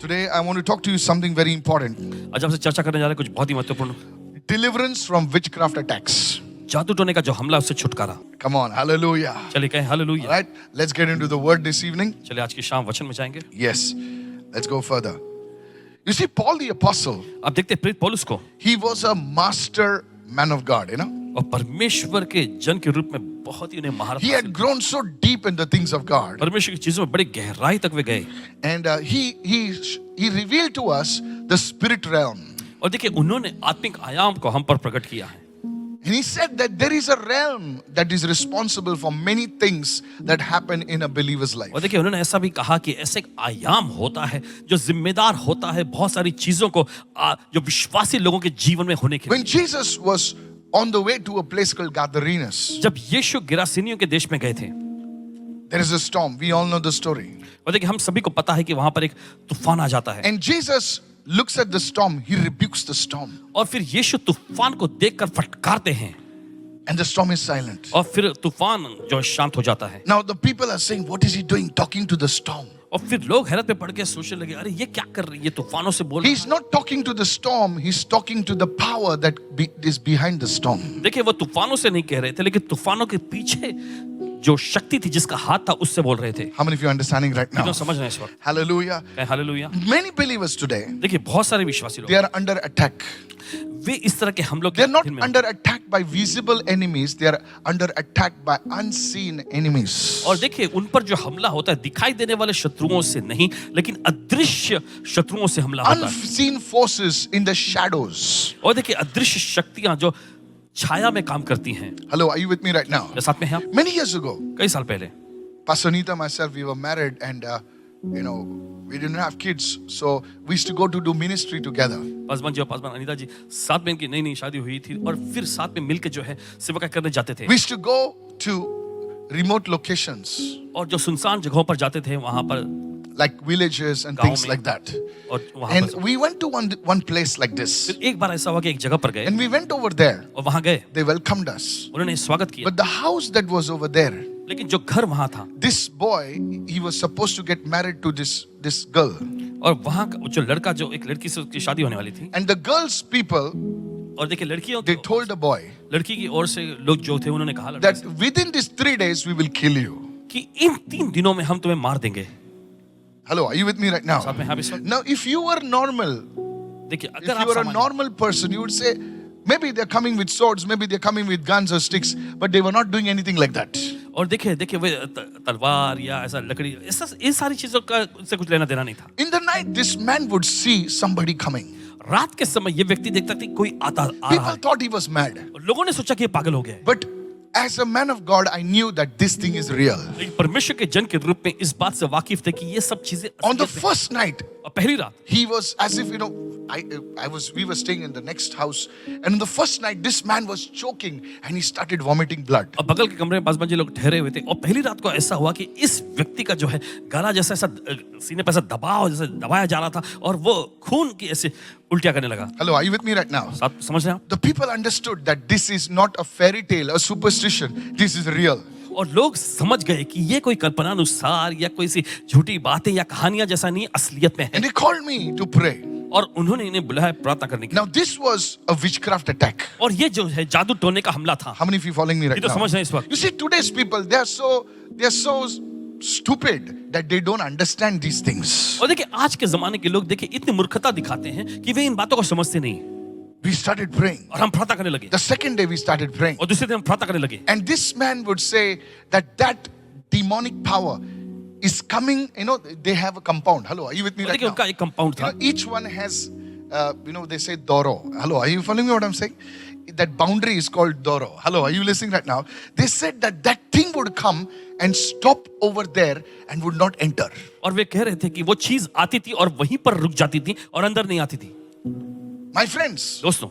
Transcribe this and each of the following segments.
Today I want to talk to you something very important. आज आपसे चर्चा करने जा रहे हैं कुछ बहुत ही महत्वपूर्ण। Deliverance from witchcraft attacks. जादू टोने का जो हमला उससे छुटकारा। Come on, hallelujah. चलिए कहें hallelujah. All right, let's get into the word this evening. चलिए आज की शाम वचन में जाएंगे। Yes, let's go further. You see, Paul the apostle, आप देखते हैं प्रेरित पौलुस को, he was a master man of God, you know. और परमेश्वर के जन के रूप में बहुत ही उन्हें महारत He हासिल had grown so deep in the things of God. परमेश्वर की चीजों में बड़ी गहराई तक वे गए। And he revealed to us the spirit realm. और देखिए उन्होंने आत्मिक आयाम को हम पर प्रकट किया है। And he said that there is a realm that is responsible for many things that happen in a believer's life. और देखिए उन्होंने ऐसा भी कहा कि ऐसे एक आयाम होता है जो जिम्मेदार होता है बहुत सारी चीजों को जो विश्वासी लोगों के जीवन में होने के When लिए। Jesus was on the way to a place called Gadarenes, जब यीशु गिरासेनियों के देश में गए थे, there is a storm. We all know the story. और देखिए हम सभी को पता है कि वहां पर एक तूफान आ जाता है। And Jesus looks at the storm. He rebukes the storm. और फिर यीशु तूफान को देखकर फटकारते हैं And the storm is silent. और फिर तूफान जो शांत हो जाता है। Now the people are saying, what is he doing? Talking to the storm. और फिर लोग हैरत में पड़ के सोचने लगे, अरे ये क्या कर रही है, ये तूफानों से बोल रहा He's not talking to the storm. He's talking to the power that is behind the storm. है। देखिए वो तूफानों से नहीं कह रहे थे, लेकिन तूफानों के पीछे जो शक्ति थी जिसका हाथ था उससे बोल रहे थे। How many of you are understanding right now? कितने समझ रहे हैं इस वक्त? Hallelujah. कहें हालेलुया। Many believers today, देखिए बहुत सारे विश्वासी they लोग are under attack. वे इस तरह के हम लोग They're not under attack by visible enemies. They are under attack by unseen enemies. और देखिए उन पर जो हमला होता है दिखाई देने वाले शत्रुओं से नहीं, लेकिन अदृश्य शत्रुओं से हमला होता है। Unseen forces in the shadows. और देखिए अदृश्य शक्तियां जो छाया में काम करती हैं। Hello, are you with me right now? क्या साथ में हैं आप? Many years ago, कई साल पहले Pastor Anita and myself, we were married and, we didn't have kids. So we used to go to do ministry together. Paswan ji और पासवान अनीता जी साथ में इनकी नई नई शादी हुई थी और फिर साथ में मिलकर जो है सेवा करने जाते थे। We used to go to remote locations और जो सुनसान जगहों पर जाते थे वहां पर like villages and गाँव things में। like that. और वहां And पर we went to one place like this. फिर एक बार ऐसा हुआ कि एक जगह पर गए And we went over there. और वहां गए, They welcomed us. उन्होंने स्वागत किया। But the house that was over there, लेकिन जो घर वहां था this boy, he was supposed to get married to this girl. और वहां का जो लड़का, जो एक लड़की से उसकी शादी होने वाली थी, And the girl's people, और देखिए लड़कियों they told the boy लड़की की ओर से लोग जो थे उन्होंने कहा लड़के that से within these 3 days we will kill you. कि इन 3 दिनों में हम तुम्हें मार देंगे। Hello, are you with me right now? साथ में हैं आप इस वक्त? Now, if you were normal, देखिए if अगर आप you were a सामान्य- normal person, you would say, maybe they're coming with swords, maybe they're coming with guns or sticks, but they were not doing anything like that. और देखिए वे तलवार या ऐसा लकड़ी ऐसा इन सारी चीजों का से कुछ लेना देना नहीं था। In the night, this man would see somebody coming. रात के समय ये व्यक्ति देखता था कि कोई आ रहा People है thought he was mad. और लोगों ने सोचा कि ये पागल हो गया है। But as a man of God, I knew that this thing is real. लेकिन परमेश्वर के जन के रूप में इस बात से वाकिफ थे कि ये सब चीजें On the असलियत में- first night, और पहली रात he was as if, we were staying in the next house. And on the first night, this man was choking and he started vomiting blood. और बगल के कमरे में पासवान जी लोग ठहरे हुए थे और पहली रात को ऐसा हुआ कि इस व्यक्ति का जो है गला जैसा ऐसा सीने पर ऐसा दबाव जैसे दबाया जा रहा था और वो खून की ऐसे उल्टियां करने लगा। Hello, are you with me right now? साथ समझ रहे हैं आप? The people understood that this is not a fairy tale, a superstition. This is real. और लोग समझ गए कि ये कोई कल्पनानुसार या कोई सी झूठी बातें या कहानियां जैसा नहीं, असलियत में है। And they called me to pray. और उन्होंने इन्हें बुलाया प्रार्थना करने के लिए। Now, this was a witchcraft attack. और ये जो है जादू टोने का हमला था। How many of you following me right ये तो now? समझ रहे हैं इस वक्त। You see, today's people, they are so stupid that they don't understand these things. और देखिए आज के जमाने के लोग देखिए इतनी मूर्खता दिखाते हैं कि वे इन बातों को समझते नहीं। We started praying. और हम प्रार्थना करने लगे The second day, we started praying. और दूसरे दिन हम प्रार्थना करने लगे। And this man would say that demonic power is coming, they have a compound. Hello, are you with me और right देखिए now? उनका एक कंपाउंड था। Each one has, they say Doro. Hello, are you following me what I'm saying? That boundary is called Doro. Hello, are you listening right now? They said that thing would come and stop over there and would not enter. और वे कह रहे थे कि वो चीज आती थी और वहीं पर रुक जाती थी और अंदर नहीं आती थी। My friends, दोस्तों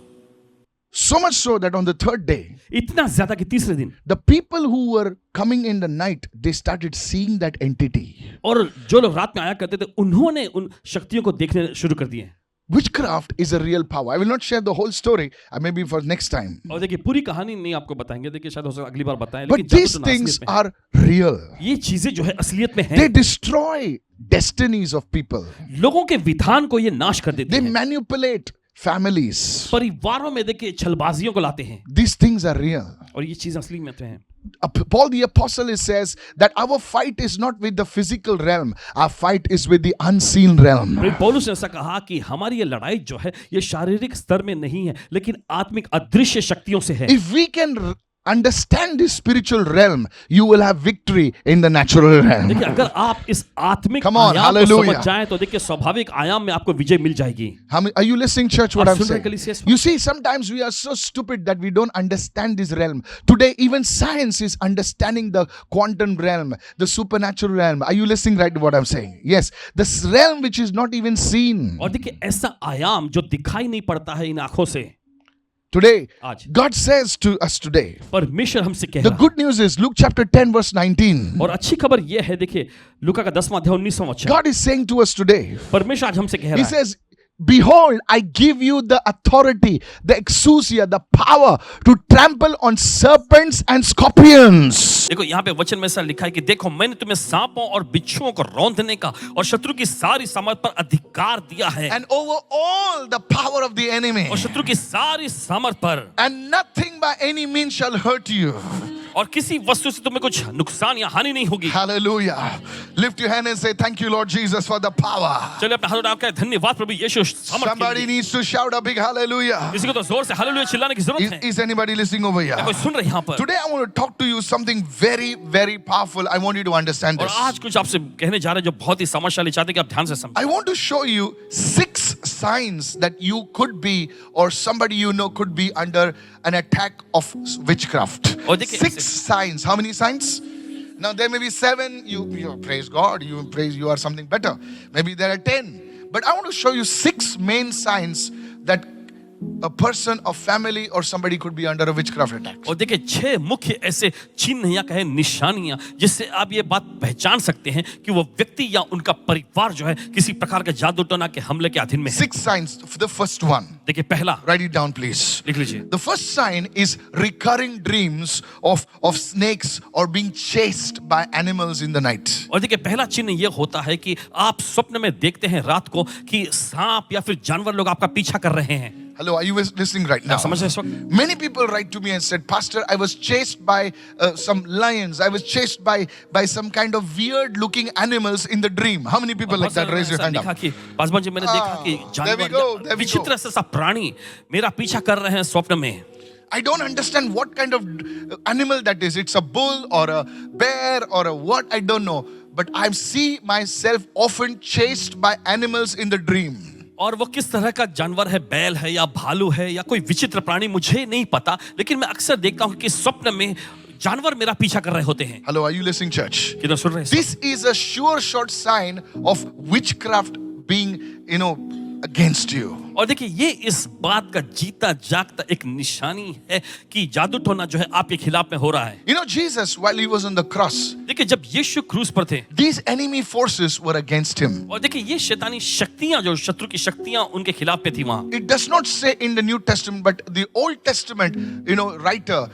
so much so that on the third day, इतना ज्यादा कि तीसरे दिन the people who were coming in the night, they started seeing that entity. और जो लोग रात में आया करते थे उन्होंने उन शक्तियों को देखने शुरू कर दिए। witchcraft is a real power. I will not share the whole story, maybe for next time. और देखिए पूरी कहानी नहीं आपको बताएंगे, देखिए शायद हो सकता है अगली बार बताएं, But लेकिन these जादू टोना things असलियत में है। are real. ये चीजें जो है असलियत में They हैं, destroy destinies of people. लोगों के विधान को ये नाश कर देती They है, manipulate families. परिवारों में देखिए छलबाजियों को लाते हैं, These things are real. और ये चीज असली में तो है। Paul the apostle says that our fight is not with the physical realm, our fight is with the unseen realm. पौलुस ने ऐसा कहा कि हमारी ये लड़ाई जो है ये शारीरिक स्तर में नहीं है, लेकिन आत्मिक अदृश्य शक्तियों से है। If we can understand this spiritual realm, you will have victory in the natural realm. देखिए अगर आप इस आत्मिक Come on, आयाम को hallelujah. समझ जाएं तो देखिए स्वाभाविक आयाम में आपको विजय मिल जाएगी। Are you listening, church, what आप I'm सुन रहे saying? हैं कलीसिया? You see, sometimes we are so stupid that we don't understand this realm. Today, even science is understanding the quantum realm, the supernatural realm. Are you listening right to what I'm saying? Yes, this realm which is not even seen. और देखिए ऐसा आयाम जो दिखाई नहीं पड़ता है इन आंखों से, Today, आज God says to us today, परमेश्वर हमसे कह the रहा है। good news is Luke chapter 10 verse 19. और अच्छी खबर यह है, देखिए लूका का 10वां अध्याय 19वां वचन, God is saying to us today, परमेश्वर आज हमसे कह He रहा है, says, behold, I give you the authority, the exousia, the power to trample on serpents and scorpions. देखो यहाँ पे वचन में ऐसा लिखा है कि देखो मैंने तुम्हें सांपों और बिच्छुओं को रौंदने का और शत्रु की सारी सामर्थ पर अधिकार दिया है, And over all the power of the enemy. और शत्रु की सारी सामर्थ पर, And nothing by any means shall hurt you. और किसी वस्तु से तुम्हें कुछ नुकसान या हानि नहीं होगी। Hallelujah. Lift your hand and say, thank you, Lord Jesus, for the power. चलिए अपने हाथ उठाकर कहें, धन्यवाद प्रभु यीशु सामर्थ के Somebody लिए। needs to shout a big hallelujah. किसी को तो जोर से हालेलुया चिल्लाने की जरूरत है। Is anybody listening over here? क्या कोई सुन रहे हैं यहाँ पर? Today I want to talk to you something very, very powerful. I want you to understand और this. आज कुछ आपसे कहने जा रहे हैं जो बहुत ही समझशाली, चाहते हैं कि आप ध्यान से समझें। I want to show you 6 signs that you could be or somebody you know could be under an attack of witchcraft. और देखिए 6 signs. How many signs? Now there may be 7. You praise God. You praise you are something better. Maybe there are 10. But I want to show you 6 main signs that a person, a family, or somebody could be under a witchcraft attack. और देखिए 6 मुख्य ऐसे चिन्ह या कहें निशानियां जिससे आप ये बात पहचान सकते हैं कि वो व्यक्ति या उनका परिवार जो है किसी प्रकार के जादू टोना के हमले के अधीन में है। 6 signs. The first one. देखिए पहला, Write it down, please. लिख लीजिए। The first sign is recurring dreams of snakes or being chased by animals in the night. और देखिए पहला चिन्ह ये होता है कि आप स्वप्न में देखते हैं रात को कि सांप या फिर जानवर लोग आपका पीछा कर रहे हैं। Hello, are you listening right now? आप समझ रहे हैं इस वक्त? Many people write to me and said, Pastor, I was chased by some lions. I was chased by some kind of weird looking animals in the dream. How many people like that? Raise your hand लिखा up. कि पासवान जी मैंने देखा कि there we जानवर go, या there we विचित्र सा प्राणी मेरा पीछा कर रहे हैं स्वप्न में। I don't understand what kind of animal that is. It's a bull or a bear or a what, I don't know. But I see myself often chased by animals in the dream. और वो किस तरह का जानवर है, बैल है या भालू है या कोई विचित्र प्राणी, मुझे नहीं पता, लेकिन मैं अक्सर देखता हूँ कि स्वप्न में जानवर मेरा पीछा कर रहे होते हैं। Hello, are you listening, church? किधर सुन रहे हैं? This is a sure short sign of witchcraft being, against you. और देखिए ये इस बात का जीता जागता एक निशानी है कि जादू टोना जो है आपके खिलाफ में हो रहा है। Jesus, while he was on the cross, देखिए जब यीशु क्रूस पर थे, these enemy forces were against him. और देखिए ये शैतानी शक्तियां, जो शत्रु की शक्तियां उनके खिलाफ पे थी वहां। It does not say in the New Testament, but the Old Testament, writer,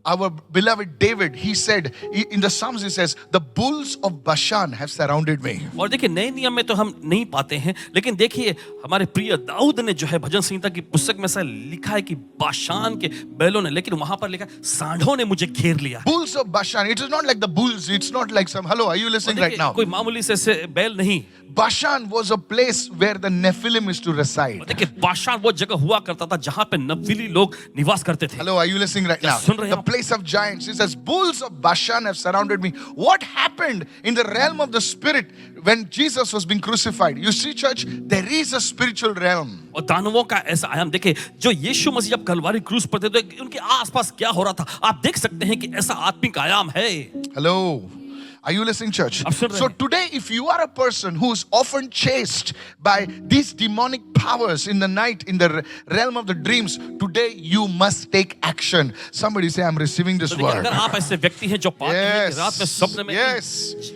our beloved David, he said in the Psalms, he says, the bulls of Bashan have surrounded me. और देखिए नए नियम में तो हम नहीं पाते हैं, लेकिन देखिए हमारे प्रिय दाऊद ने जो है भजन संहिता की पुस्तक में ऐसा लिखा है कि बाशान के बैलों ने, लेकिन वहां पर लिखा है सांडों ने मुझे घेर लिया। Bulls of Bashan. It is not like the bulls. It's not like some. Hello, are you listening right now? कोई मामूली से बैल नहीं। Bashan was a place where the Nephilim used to reside. देखिए बाशान वो जगह हुआ करता था जहां पे नफीली लोग निवास करते थे। Hello, are you listening right now? सुन रहे हैं The आप? place of giants. It says, bulls of Bashan have surrounded me. What happened in the realm of the spirit when Jesus was being crucified? You see, church, there is a spiritual realm. और दानवों का ऐसा आयाम देखिए, जो यीशु मसीह जब कलवारी क्रूस पर थे तो उनके आसपास क्या हो रहा था आप देख सकते हैं कि ऐसा आत्मिक आयाम है। Hello. Are you listening, church? आप सुन रहे So हैं? today, if you are a person who's often chased by these demonic powers in the night, in the realm of the dreams, today you must take action. Somebody say, I'm receiving this तो देखिए, word. अगर आप ऐसे व्यक्ति हैं जो पाते हैं कि Yes. रात में स्वप्न में Yes.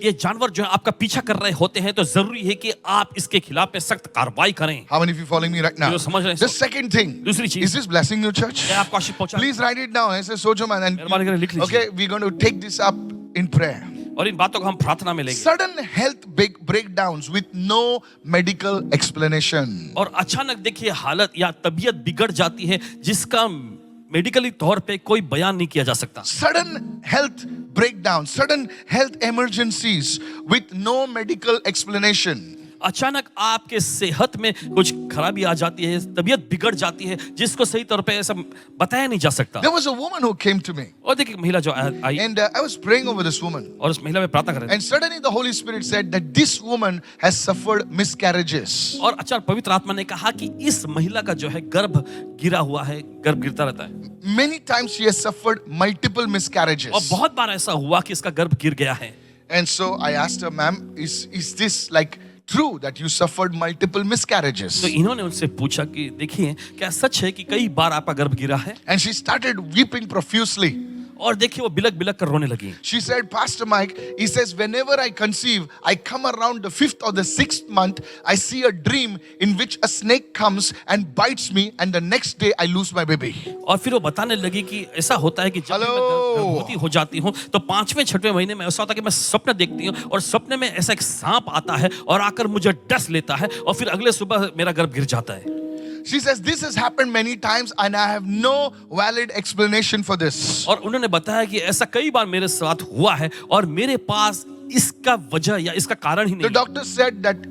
ये जानवर जो है आपका पीछा कर रहे होते हैं, तो जरूरी है कि आप इसके खिलाफ में सख्त कार्रवाई करें। How many of you following me right now? जो समझ रहे हैं The सब। second thing, दूसरी चीज। is this blessing you, church? क्या आपको आशीष पहुंचा? Please write it down. I say, Sojo man, and मेहरबानी करके लिख लीजिए। okay, we're going to take this up in prayer. और इन बातों को हम प्रार्थना में लेंगे। Sudden health breakdowns with no medical explanation. और अचानक देखिए हालत या तबीयत बिगड़ जाती है जिसका मेडिकली तौर पे कोई बयान नहीं किया जा सकता। Sudden health breakdowns, sudden health emergencies with no medical explanation. अचानक आपके सेहत में कुछ खराबी आ जाती है, तबीयत बिगड़ जाती है जिसको सही तौर पे ऐसा बताया नहीं जा सकता। There was a woman who came to me, और देखिए महिला जो आई and I was praying over this woman, और उस महिला में प्रार्थना कर रहे थे and suddenly the Holy Spirit said that this woman has suffered miscarriages. और अचानक पवित्र आत्मा ने कहा कि इस महिला का जो है गर्भ गिरा हुआ है, गर्भ गिरता रहता है Many times she has suffered multiple miscarriages. और बहुत बार ऐसा हुआ कि इसका गर्भ गिर गया है। And so I asked her, ma'am, is this like true that you suffered multiple miscarriages? तो इन्होंने उनसे पूछा कि देखिए क्या सच है कि कई बार आपका गर्भ गिरा है? And she started weeping profusely. और देखिए वो बिलक बिलक कर रोने लगी। She said, Pastor Mike, he says, whenever I conceive, I come around the 5th or the 6th month, I see a dream in which a snake comes and bites me, and the next day I lose my baby. और फिर वो बताने लगी कि ऐसा होता है कि जब भी मैं Hello. गर्भवती हो जाती हूँ तो 5वें 6वें महीने में ऐसा होता है कि मैं स्वप्न देखती हूँ और सपने में ऐसा एक सांप आता है और आकर मुझे डस लेता है और फिर अगले सुबह मेरा गर्भ गिर जाता है। She says, this has happened many times and I have no valid explanation for this. और उन्होंने बताया कि ऐसा कई बार मेरे साथ हुआ है और मेरे पास इसका वजह या इसका कारण ही The नहीं। doctor said that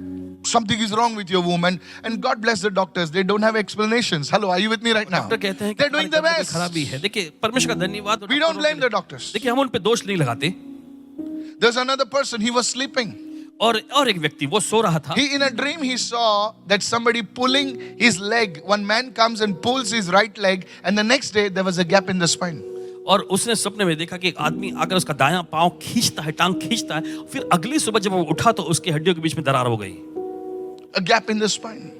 something is wrong with your woman, and God bless the doctors, they don't have explanations. Hello, are you with me right now? Doctor कहते हैं कि They're doing the हमारे गर्भ में best. खराबी है। देखिए परमेश्वर का धन्यवाद। We don't blame the doctors. देखिए हम उन पे दोष नहीं लगाते। There's another person, he was sleeping. और एक व्यक्ति वो सो रहा था। In a dream, he saw that somebody pulling his leg. One man comes and pulls his right leg, and the next day there was a gap in the spine. और उसने सपने में देखा कि एक आदमी आकर उसका दायां पांव खींचता है, टांग खींचता है, फिर अगली सुबह जब वो उठा तो उसकी हड्डियों के बीच में दरार हो गई। A gap in the spine.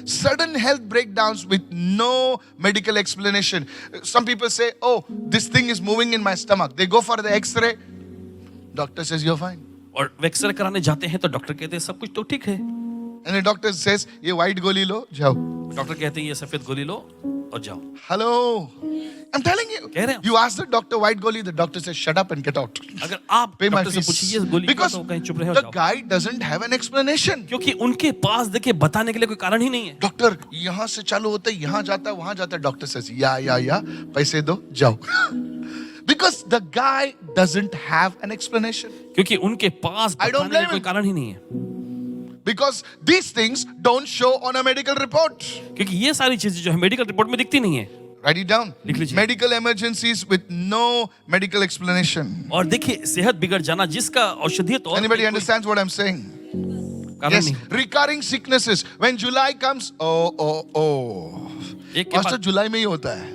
Sudden health breakdowns with no medical explanation. Some people say, oh, this thing is moving in my stomach. They go for the x-ray. Doctor says, you're fine. और x ray कराने जाते हैं तो doctor कहते हैं सब कुछ तो ठीक है। And the doctor says, ये white गोली लो, जाओ. डॉक्टर कहते हैं ये सफेद गोली लो और जाओ। Hello. I'm telling you. कह रहे हैं। You ask the doctor white goli, the doctor says, shut up and get out. अगर आप Pay my डॉक्टर से fees. पूछिए ये गोली क्या Because तो कहीं चुप रहे हो the जाओ। guy doesn't have an explanation. क्योंकि उनके पास देखिए बताने के लिए कोई कारण ही नहीं है। डॉक्टर यहाँ से चालू होता है, यहाँ जाता है, वहां जाता है. Doctor says, या पैसे दो, जाओ. Because the guy doesn't have an explanation. क्योंकि उनके पास I don't बताने के लिए blame कोई him. कारण ही नहीं है। Because these things don't show on a medical report. क्योंकि ये सारी चीजें जो है मेडिकल रिपोर्ट में दिखती नहीं है। Write it down. लिख लीजिए। Medical emergencies with no medical explanation. और देखिए सेहत बिगड़ जाना जिसका औषधीय तौर Anybody पे कोई understands what I'm saying? कारण Yes, नहीं। recurring sicknesses. When July comes, oh. एक के Pastor, बाद July में ही होता है.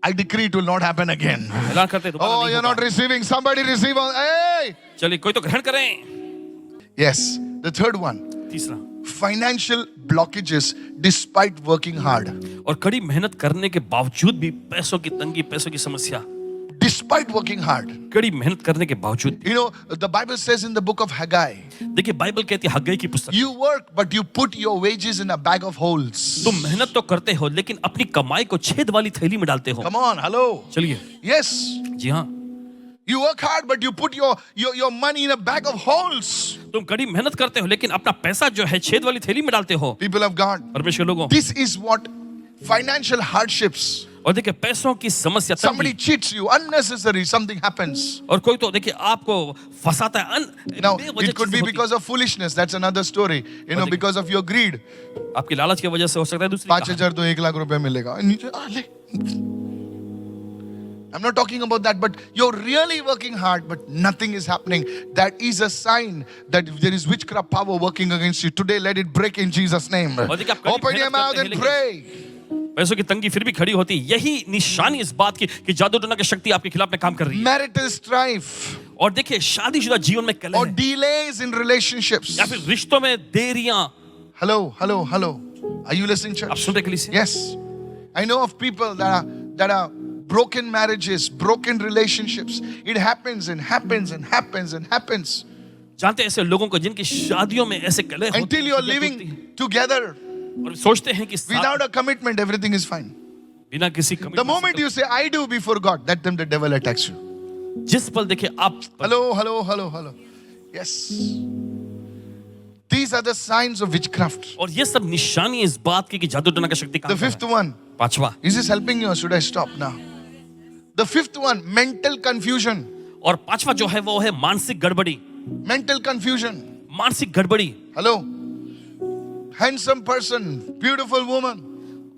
I decree it will not happen again. ऐलान करते हैं, दोबारा Oh, नहीं you're not होगा। receiving. Somebody receive. Hey! चलिए कोई तो ग्रहण करें। Yes. The third one. तीसरा, Financial blockages despite working hard. और कड़ी मेहनत करने के बावजूद भी पैसों की तंगी, पैसों की समस्या, Despite working hard. कड़ी मेहनत करने के बावजूद। You know, the Bible says in the book of Haggai, देखिए बाइबल कहती है हग्गई की पुस्तक, you work, but you put your wages in a bag of holes. तुम मेहनत तो करते हो लेकिन अपनी कमाई को छेद वाली थैली में डालते हो। Come on, hello. चलिए, Yes. जी हाँ, You work hard, but you put your money in a bag of holes. तुम कड़ी मेहनत करते हो लेकिन अपना पैसा जो है छेद वाली थैली में डालते हो। People of God, परमेश्वर लोगों, this is what financial hardships. और देखिए पैसों की समस्या, Somebody तंगी, cheats you, unnecessary, something happens. और कोई तो देखिए आपको फंसाता है। Now, बेवजह it could be चीजें होती because of foolishness. That's another story. You know, because of your greed. हैं। आपकी लालच की वजह से हो सकता है दूसरी कहानी। 5,000 तो 1 लाख रुपए मिलेगा. नीचे, ले. I'm not talking about that, but you're really working hard, but nothing is happening. That is a sign that there is witchcraft power working against you. Today, let it break in Jesus' name. और देखिए आप कड़ी Open your मेहनत mouth करते हैं, and लेकिन pray. पैसों की तंगी फिर भी खड़ी होती है। यही निशानी इस बात की कि जादू टोना की शक्ति आपके खिलाफ में काम कर रही है। Marital strife. और देखिए शादीशुदा जीवन में कलह or है, delays in relationships. या फिर रिश्तों में देरियां. Hello, hello, hello. Are you listening, आप church? सुन रहे कलीसिया? Yes. I know of people that are broken marriages, broken relationships. It happens and happens and happens and happens. जानते हैं ऐसे लोगों को जिनकी शादियों में ऐसे कलह होते Until हैं, you're टूटती living हैं, together और सोचते हैं कि without a commitment, everything is fine. बिना किसी The commitment moment से you say, I do before God, that time the devil attacks you. जिस पल देखिए आप Hello, hello, hello, hello. Yes. These are the signs of witchcraft. और ये सब निशानी इस बात की कि जादू टोना का शक्ति The काम कर fifth रहा है. one. पांचवा, Is this helping you or should I stop now? The fifth one, mental confusion. और पांचवा जो है वो है मानसिक गड़बड़ी. Mental confusion. मानसिक गड़बड़ी. Hello. Handsome person, beautiful woman,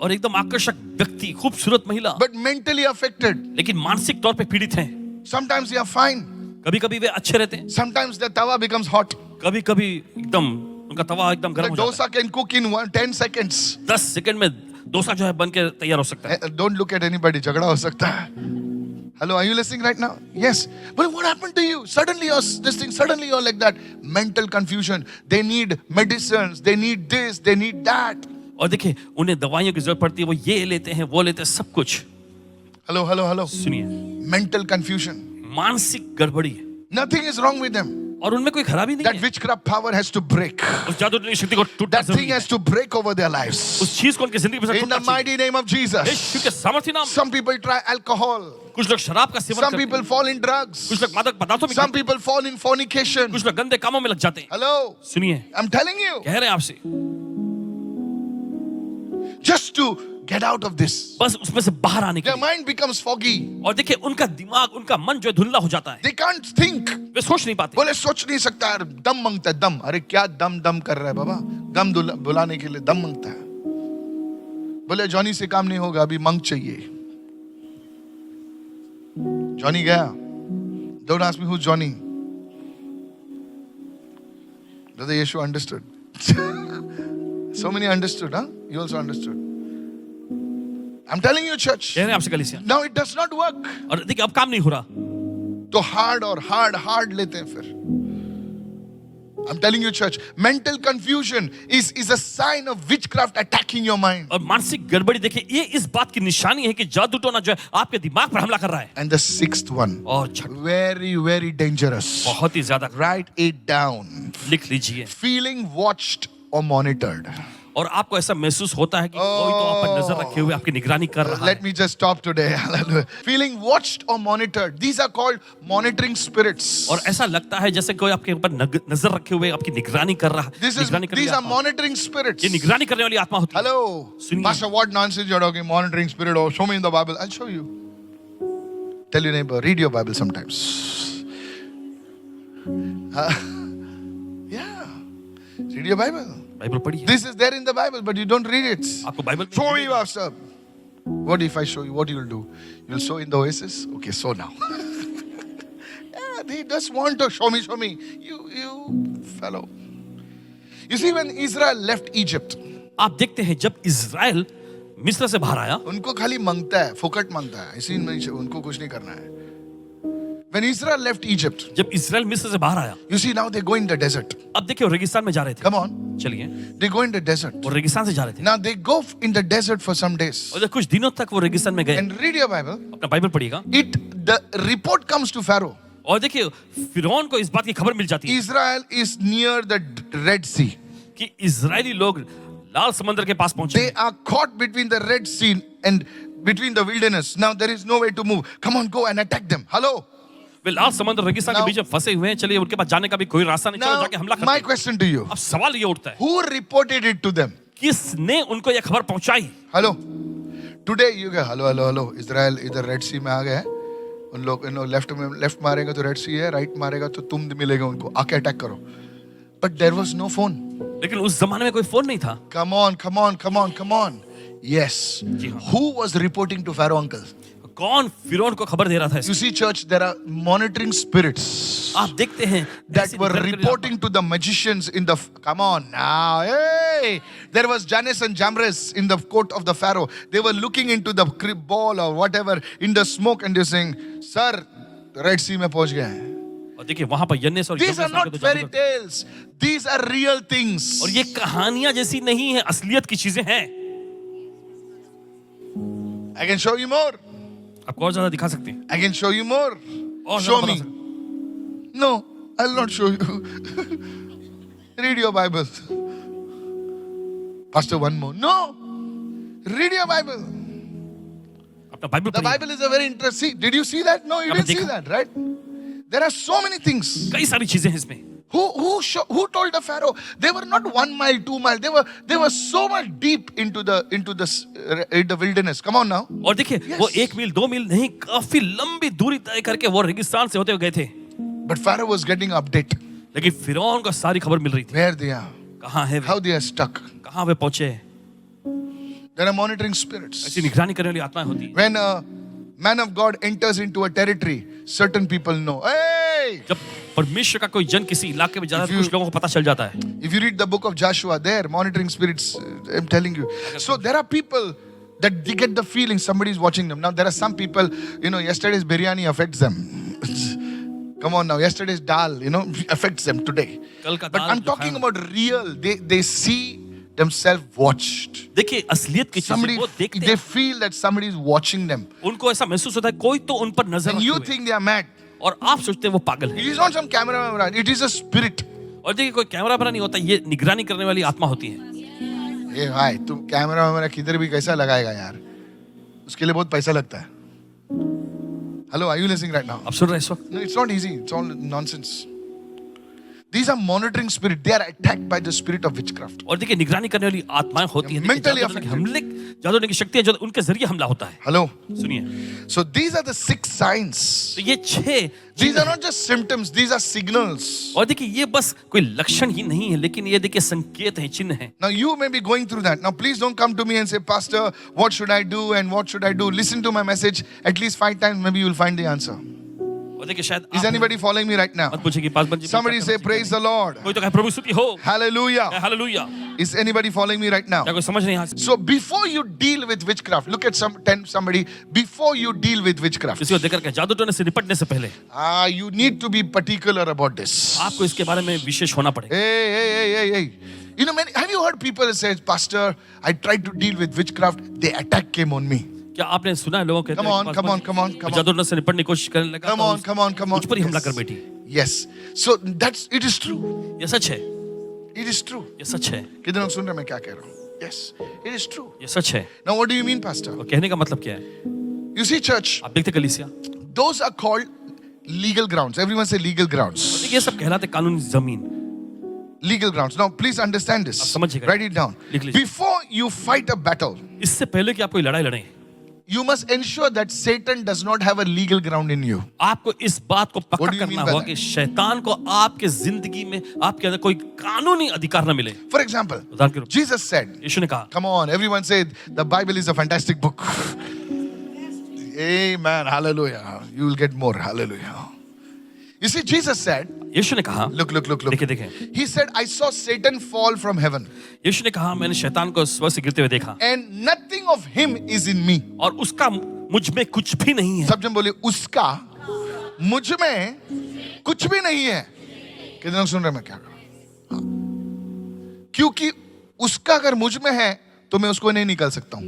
और एकदम आकर्षक व्यक्ति, खूबसूरत महिला, but mentally affected. लेकिन मानसिक तौर पे पीड़ित हैं. Sometimes they are fine. कभी कभी वे अच्छे रहते हैं, Sometimes the tawa becomes hot. कभी कभी एकदम उनका तवा एकदम The गर्म हो जाता dosa can cook in 10 seconds. है. 10 सेकंड में डोसा जो है बन के तैयार हो सकता है. Don't look at anybody. झगड़ा हो सकता है. Hello, are you listening right now? Yes. But what happened to you? Suddenly you're this thing, suddenly you're like that. Mental confusion. They need medicines. They need this. They need that. और देखिए उन्हें दवाइयों की जरूरत पड़ती है, वो ये लेते हैं, वो लेते हैं, सब कुछ. Hello, hello, hello. सुनिए, Mental confusion. मानसिक गड़बड़ी. Nothing is wrong with them. और उनमें कोई खराबी नहीं That है. witchcraft power has to break. उस जादू टोने की शक्ति को टूटना That thing जरूरी है. has to break over their lives. उस चीज को उनकी जिंदगी में से In the टूटना चाहिए. mighty name of Jesus. यीशु के सामर्थ्य नाम. Some people try alcohol. कुछ लोग शराब का सेवन Some करते people हैं, fall in drugs. कुछ लोग मादक पदार्थों में Some गिरते people fall in fornication. हैं, कुछ लोग गंदे कामों में लग जाते हैं. Hello. सुनिए, I'm telling you. कह रहे हैं आपसे, Just to get out of this. बस उसमें से बाहर आने के Their लिए. mind becomes foggy. और देखिए उनका दिमाग, उनका मन जो है धुंधला हो जाता है. They can't think. वे सोच नहीं पाते. बोले सोच नहीं सकता यार, दम मांगता है दम. अरे क्या दम दम कर रहा है बाबा? दम बुलाने के लिए दम मांगता है. बोले जॉनी से काम नहीं होगा, अभी मंग चाहिए. जॉनी गया. Don't ask me who's Johnny. Brother Yeshu understood. So many understood, huh? You also understood. I'm telling you, church. कह रहे हैं आपसे कलीसिया. Now it does not work. और देखिए अब काम नहीं हो रहा. तो hard और hard लेते हैं फिर. I'm telling you, church, mental confusion is a sign of witchcraft attacking your mind. और मानसिक गड़बड़ी देखिए ये इस बात की निशानी है कि जादू टोना जो है आपके दिमाग पर हमला कर रहा है. And the sixth one, और छठ very, very dangerous. बहुत ही ज्यादा. Write it down. लिख लीजिए. Feeling watched or monitored. और आपको ऐसा महसूस होता है कि कोई तो आप पर नजर रखे हुए आपकी निगरानी कर रहा है. Let me just stop today. Hallelujah. Feeling watched or monitored. These are called monitoring spirits. और ऐसा लगता है जैसे कोई आपके ऊपर नजर रखे हुए आपकी निगरानी कर रहा है. These are monitoring spirits. ये निगरानी करने वाली आत्मा होती है. Hello. सुनिए. Pastor, what nonsense you're talking? Monitoring spirit. Oh, show me in the Bible. I'll show you. Tell your neighbor, read your Bible sometimes. Yeah. Read your Bible. Bible पढ़िए. This is there in the Bible, but you don't read it. आपको Bible Show me, Pastor. What if I show you? What you'll do? You'll sow in the oasis? Okay, sow now. Yeah, they just want to show me, show me. You fellow. You see, when Israel left Egypt, आप देखते हैं जब Israel मिस्र से बाहर आया, उनको खाली मांगता है, फुकट मांगता है. इसी उनको कुछ नहीं करना है. When Israel left Egypt, जब इज़राइल मिस्र से बाहर आया, you see now they go in the desert. अब देखिए वो रेगिस्तान में जा रहे थे. Come on, चलिए, they go in the desert. वो रेगिस्तान से जा रहे थे. Now they go in the desert for some days. और जब कुछ दिनों तक वो रेगिस्तान में गए, And read your Bible. अपना बाइबल पढ़िएगा. The report comes to Pharaoh. और देखिए फिरौन को इस बात की खबर मिल जाती है Israel is near the Red Sea. कि इजरायली लोग लाल समंदर के पास पहुंचे. They are caught between the Red Sea and between the wilderness. Now there is no way to move. Come on, go and attack them. Hello. वे लाल समंदर रेगिस्तान के Now- बीच में फंसे हुए हैं. चलिए उनके पास जाने का भी कोई रास्ता नहीं. चलो Now, जाके हमला my करते हैं. question to you: अब सवाल ये उठता है, who reported it to them? किसने उनको यह खबर पहुंचाई? Hello. Today you go, hello. Israel इधर Red Sea में आ गए हैं. उन लोग लेफ्ट मारेगा तो रेड सी है, राइट मारेगा तो तुम मिलेगा उनको, आके अटैक करो. But there was no phone. लेकिन उस जमाने में कोई फोन नहीं था. Come on. Yes. जी हाँ. Who was reporting to Pharaoh uncle? कौन फिरौन को खबर दे रहा था You इसकी? see, church, there are monitoring spirits आप देखते हैं that ऐसी were निगरानी करने reporting to the magicians in the. Come on now, hey! There was Jannes and Jambres in the court of the Pharaoh. They were looking into the ball or whatever in the smoke and they're saying, "Sir, Red Sea में पहुंच गए हैं." और देखिए वहां पर यन्नेस और These are यम्बेस नाम के not दो fairy जादूगर, tales. These are real things. और ये कहानियां जैसी नहीं है, असलियत की चीजें हैं। I can show you more. आपको और ज्यादा दिखा सकते हैं, I can show you more. और Show ज्यादा me. बता सकते No, I'll not show you. Read your Bible. Pastor, one more. No. Read your Bible. हैं। अपना बाइबल The पढ़िए। Bible is a very interesting. Did you see that? No, you आपने didn't see देखा? that, right? There are so many things. कई सारी चीजें हैं इसमें। Who told the Pharaoh? They were not 1 mile, 2 mile. They were so much deep into the wilderness. Come on now. और देखिए Yes. वो 1 मील 2 मील नहीं, काफी लंबी दूरी तय करके वो रेगिस्तान से होते हुए गए थे, But Pharaoh was getting update. लेकिन फिरौन को सारी खबर मिल रही थी। Where they are, कहाँ है वे, how they are stuck. कहाँ वे पहुंचे। There are monitoring spirits. ऐसी निगरानी करने वाली आत्माएं होती हैं। When a man of God enters into a territory, certain people know. Hey! जब परमेश्वर का कोई जन किसी इलाके में जाता If है, you- कुछ लोगों को पता चल जाता है। If you read the book of Joshua, there, monitoring spirits, I'm telling you. So there are people that they get the feeling somebody is watching them. Now there are some people, yesterday's biryani affects them. Come on now, yesterday's dal, affects them today. कल का But dal I'm जो talking खाया- about real. They see themselves watched. देखिए असलियत की Somebody, चीजें वो देखते they हैं, feel that somebody is watching them. उनको ऐसा महसूस होता है कोई तो उन पर नजर And रखे you हुए है। think they are mad. और आप सोचते हैं वो पागल It है। is not some camera, it is a spirit. और देखिए कोई कैमरा बना नहीं होता, ये निगरानी करने वाली आत्मा होती है। ए भाई तुम कैमरा वैमरा किधर भी कैसा लगाएगा यार, उसके लिए बहुत पैसा लगता है. Hello, are you listening right now? आप सुन रहे हैं इस वक्त? No, it's not easy. It's all nonsense. These are monitoring spirit. They are attacked by the spirit of witchcraft. और देखिए निगरानी करने वाली आत्माएं होती हैं, देखिए, Mentally जादू टोने की affected. जादू टोने की शक्तियां जो उनके जरिए हमला होता है। Hello. सुनिए, So these are the 6 signs. तो ये 6 These are not just symptoms. These are signals. और देखिए ये बस कोई लक्षण ही नहीं है, लेकिन ये देखिए संकेत हैं, चिन्ह हैं। Now you may be going through that. Now please don't come to me and say, Pastor, what should I do and what should I do? Listen to my message at least 5 times. Maybe you'll find the answer. और देखिए शायद Is आप anybody following me right now? मत पूछे कि Paswan ji Somebody say, praise the Lord. कोई तो कहे प्रभु स्तुति हो, Hallelujah. Hallelujah. Is anybody following me right now? क्या कोई समझ नहीं आ सकता? So before you deal with witchcraft, look at somebody, before you deal with witchcraft, किसी को देखकर के जादू टोने से निपटने से पहले you need to be particular about this. आपको इसके बारे में विशेष होना पड़ेगा। Hey. Have you heard people say, Pastor, I tried to deal with witchcraft, the attack came on me. क्या आपने सुना है लोगों कहते Come हैं on, कि come on, Paswan come on, ji, come on. जादू टोने से निपटने की कोशिश करने लगा, Come तो on, come on, come on. मुझ पर ही हमला कर बैठी। Yes. So it is true. ये सच है, It is true. ये सच है, कितने लोग सुन रहे हैं मैं क्या कह रहा हूँ? Yes, it is true. ये सच है। Now what do you mean, Pastor? और कहने का मतलब क्या है? You see, church, आप देखते कलीसिया, those are called legal grounds. Everyone say legal grounds. ये सब कहलाते कानूनी जमीन। Legal grounds. Now, please understand this. आप समझिएगा। Write it down. लिख लीजिए। Before you fight a battle, इससे पहले कि आप कोई लड़ाई लड़ें, you must ensure that Satan does not have a legal ground in you. आपको इस बात को What पक्का do you mean करना by होगा that? कि शैतान को आपके जिंदगी में आपके अंदर कोई कानूनी अधिकार न मिले। For example, उदाहरण के रूप में Jesus said, यीशु ने कहा, come on, everyone say the Bible is a fantastic book. Amen. Hallelujah. You will get more. Hallelujah. You see, Jesus said, यीशु ने कहा, look. देखे देखे, He said, I saw Satan fall from heaven, यीशु ने कहा मैंने शैतान को स्वर्ग से गिरते हुए देखा and nothing of him is in me. और उसका मुझ में कुछ भी नहीं है। सब जन बोले, उसका मुझ में कुछ भी नहीं है। कितने लोग सुन रहे हैं मैं क्या कर रहा हूं? क्योंकि उसका अगर मुझ में है तो मैं उसको नहीं निकाल सकता हूं।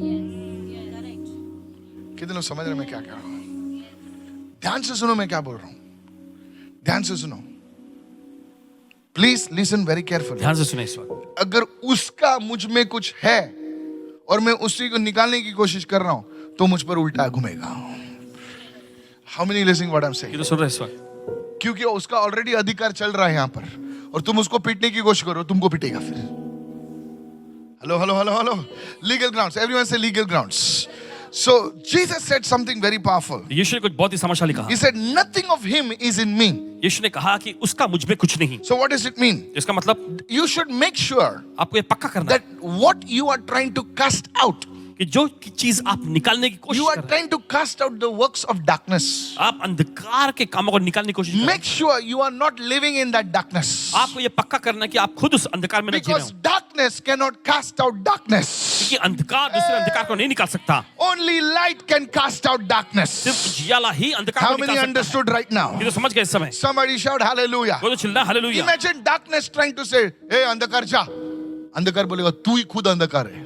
कितने लोग समझ रहे हैं मैं क्या कह रहा हूं? ध्यान से सुनो मैं क्या बोल रहा हूं, ध्यान से सुनो, प्लीज लिसन वेरी केयरफुली। ध्यान से सुने इस वक्त, अगर उसका मुझ में कुछ है और मैं उसी को निकालने की कोशिश कर रहा हूं तो मुझ पर उल्टा घूमेगा। How many listening what I am कि सेइंग? तो सुन रहे इस वक्त, क्योंकि उसका ऑलरेडी अधिकार चल रहा है यहां पर और तुम उसको पीटने की कोशिश करो, तुमको पीटेगा फिर। हेलो, लीगल ग्राउंड्स, एवरीवन से legal grounds. So Jesus said something very powerful. यीशु ने कुछ बहुत ही सामर्थ्यशाली कहा। He said nothing of him is in me. यीशु ने कहा कि उसका मुझ में कुछ नहीं। So what does it mean? इसका मतलब You should make sure आपको ये पक्का करना है that what you are trying to cast out, कि जो चीज आप निकालने की कोशिश You are कर रहे हैं, trying to cast out the works of darkness. आप अंधकार के कामों को निकालने की कोशिश कर रहे Make sure you are not living in that darkness. हैं। आपको ये पक्का करना है कि आप खुद उस अंधकार में न जी रहे Because हो, darkness cannot cast out darkness. क्योंकि अंधकार दूसरे अंधकार को नहीं निकाल सकता, Only light can cast out darkness. सिर्फ जियाला ही अंधकार How को many निकाल सकता है। understood right now? ये तो समझ गए इस समय, Somebody shout hallelujah. वो तो चिल्ला hallelujah. Imagine darkness trying to say, hey अंधकार जा. अंधकार बोलेगा तू ही खुद अंधकार है.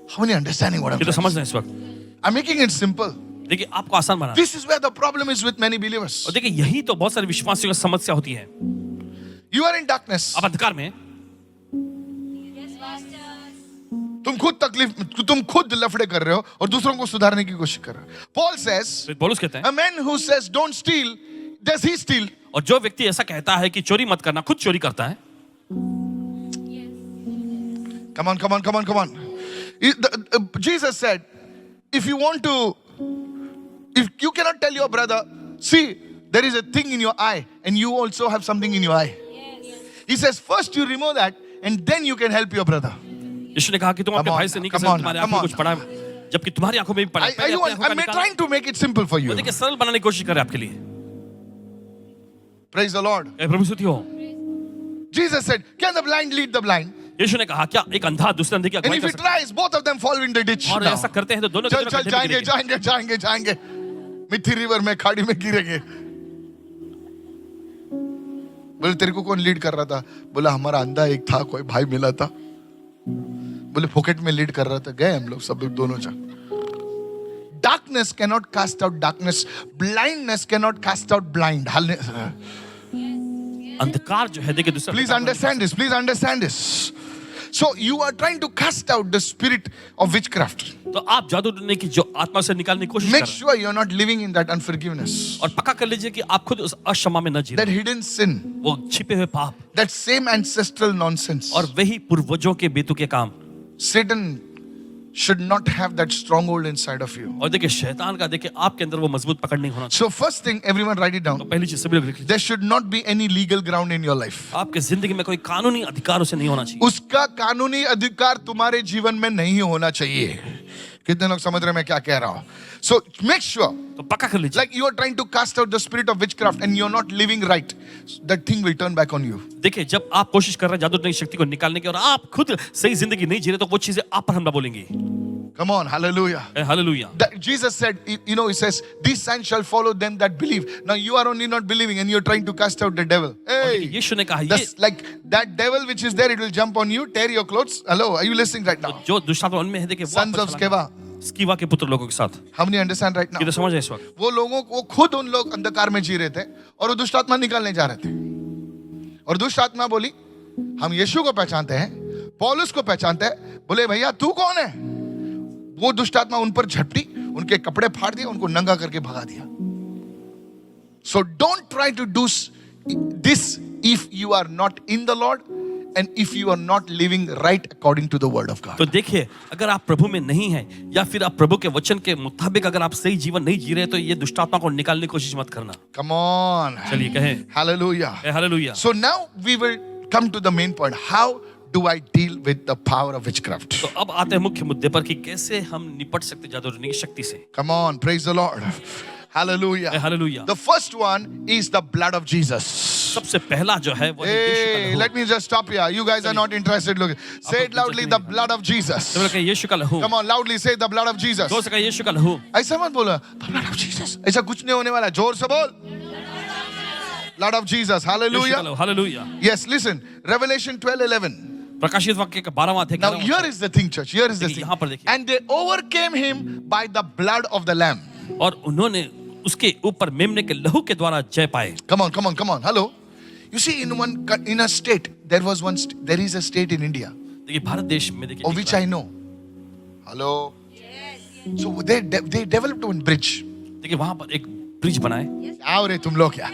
How many understanding what I'm ये तो saying? समझ रहे हैं इस वक्त। I'm making it simple. देखिए आपको आसान बना, This is where the problem is with many believers. और देखिए यही तो बहुत सारे विश्वासियों की समस्या होती है। You are in darkness. आप अंधकार में, तुम खुद लफड़े कर रहे हो और दूसरों को सुधारने की कोशिश कर रहे हो. Paul says, फिर पौलुस कहते हैं, a man who says don't steal, does he steal? और जो व्यक्ति ऐसा कहता है कि चोरी मत करना, खुद चोरी करता है। Come on. Jesus said, if you want to, if you cannot tell your brother, see, there is a thing in your eye and you also have something in your eye. He says, first you remove that and then you can help your brother. यीशु ने कहा कि तुम अपने Come on भाई से now, नहीं कह come सकते on तुम्हारे now, आंखों में come कुछ पड़ा है, जबकि तुम्हारी आंखों में भी पड़ा है। पहले अपनी आंखों का I'm निकालो। trying to make it simple for वो you. देखिए सरल बनाने की कोशिश कर रहे हैं आपके लिए। Praise the Lord. ए प्रभु स्तुति हो। Jesus said, can the blind lead the blind? यीशु ने कहा क्या एक अंधा दूसरे अंधे की And अगुवाई if कर he सकता tries, both of them fall in the ditch. है? और now. ऐसा करते हैं तो दोनों चल के दोनों गड्ढे में गिरेंगे। जाएंगे मिथी रिवर में खाड़ी में गिरेंगे. बोले तेरे को कौन लीड कर रहा था? बोला हमारा अंधा एक था, कोई भाई मिला था. बोले पॉकेट में लीड कर रहा था. गए हम लोग सब लोग दोनों जा. Darkness cannot cast out darkness. Blindness cannot cast out blind. अंधकार जो है देखिए दूसरा। Please understand this. Please understand this. So you are trying to cast out the spirit of witchcraft. तो आप जादू टोने की जो आत्मा से निकालने की कोशिश कर Make रहे हैं, sure you are not living in that unforgiveness. और पक्का कर लीजिए कि आप खुद उस अक्षमा में न जी That रहे, hidden sin. वो छिपे हुए पाप That same ancestral nonsense. और वही पूर्वजों के बेतु के काम। Satan should not have that stronghold inside of you. और देखिए शैतान का देखिए आपके अंदर वो मजबूत पकड़ नहीं होना चाहिए। So first thing, everyone write it तो down. पहली चीज सभी लोग लिख लीजिए, There should not be any legal ground in your life. आपके जिंदगी में कोई कानूनी अधिकार उसे नहीं होना चाहिए। उसका कानूनी अधिकार तुम्हारे जीवन में नहीं होना चाहिए. कितने लोग समझ रहे हैं मैं क्या कह रहा हूं? So make sure, तो पक्का कर लीजिए, like you are trying to cast out the spirit of witchcraft and you're not living right, that thing will turn back on you. देखिए जब आप कोशिश कर रहे हैं जादू टोने की शक्ति को निकालने की और आप खुद सही जिंदगी नहीं जी रहे तो वो चीजें आप पर हमला बोलेंगी। Come on, hallelujah. Hallelujah. That Jesus said, you know, he says, these signs shall follow them that believe. Now you are only not believing and you're trying to cast out the devil. Hey, यीशु ने कहा ये that's like that devil which is there, it will jump on you, tear your clothes. Hello, are you listening right now? जो दुष्टात्मा उनमें है देखिए वो Sons of Sceva. स्कीवा के पुत्र लोगों के साथ। How many understand right now? ये तो समझ रहे हैं इस वक्त। वो लोगों को खुद उन लोग अंधकार में जी रहे थे और वो दुष्ट आत्मा निकालने जा रहे थे और दुष्ट आत्मा बोली हम यीशु को पहचानते हैं, पौलुस को पहचानते हैं. बोले भैया तू कौन है? वो दुष्ट आत्मा उन पर झपटी, उनके कपड़े फाड़ दिए, उनको नंगा करके भगा दिया. So don't try to do this if you are not in the Lord and if you are not living right according to the word of God. तो देखिए अगर आप प्रभु में नहीं हैं या फिर आप प्रभु के वचन के मुताबिक अगर आप सही जीवन नहीं जी रहे तो ये दुष्टात्मा को निकालने की कोशिश मत करना। Come on. चलिए कहें Hallelujah. Hallelujah. So now we will come to the main point. How do I deal with the power of witchcraft? तो अब आते हैं मुख्य मुद्दे पर कि कैसे हम निपट सकते जादू टोने की शक्ति से। Come on, praise the Lord. Hallelujah. Hallelujah. The first one is the blood of Jesus. सबसे पहला जो है वो है यीशु का Hey, लहू। let me just stop here. You guys are not interested. Look, say it loudly, the blood of Jesus. तो कहें यीशु का लहू। Come on, loudly say the blood of Jesus. जोर से कहें यीशु का लहू। ऐसा मत बोलो, the blood of Jesus. ऐसा कुछ नहीं होने वाला. जोर से बोल. Blood of Jesus. यीशु का Hallelujah. लहू। हालेलुया। Yes, listen. Revelation 12:11. प्रकाशित वाक्य का 12वां अध्याय Now 11वां here is the thing, church. Here is the देखिए, thing. यहाँ पर देखिए। And they overcame him by the blood of the Lamb. और उन्होंने उसके ऊपर मेमने के लहू के द्वारा जय पाए। Come on, come on, come on. Hello. You see, in a state, there is a state in India, देखिए भारत देश में देखिए of which I know. Hello. So they developed one bridge. देखिए वहां पर एक ब्रिज बनाए। आओ रे तुम लोग क्या?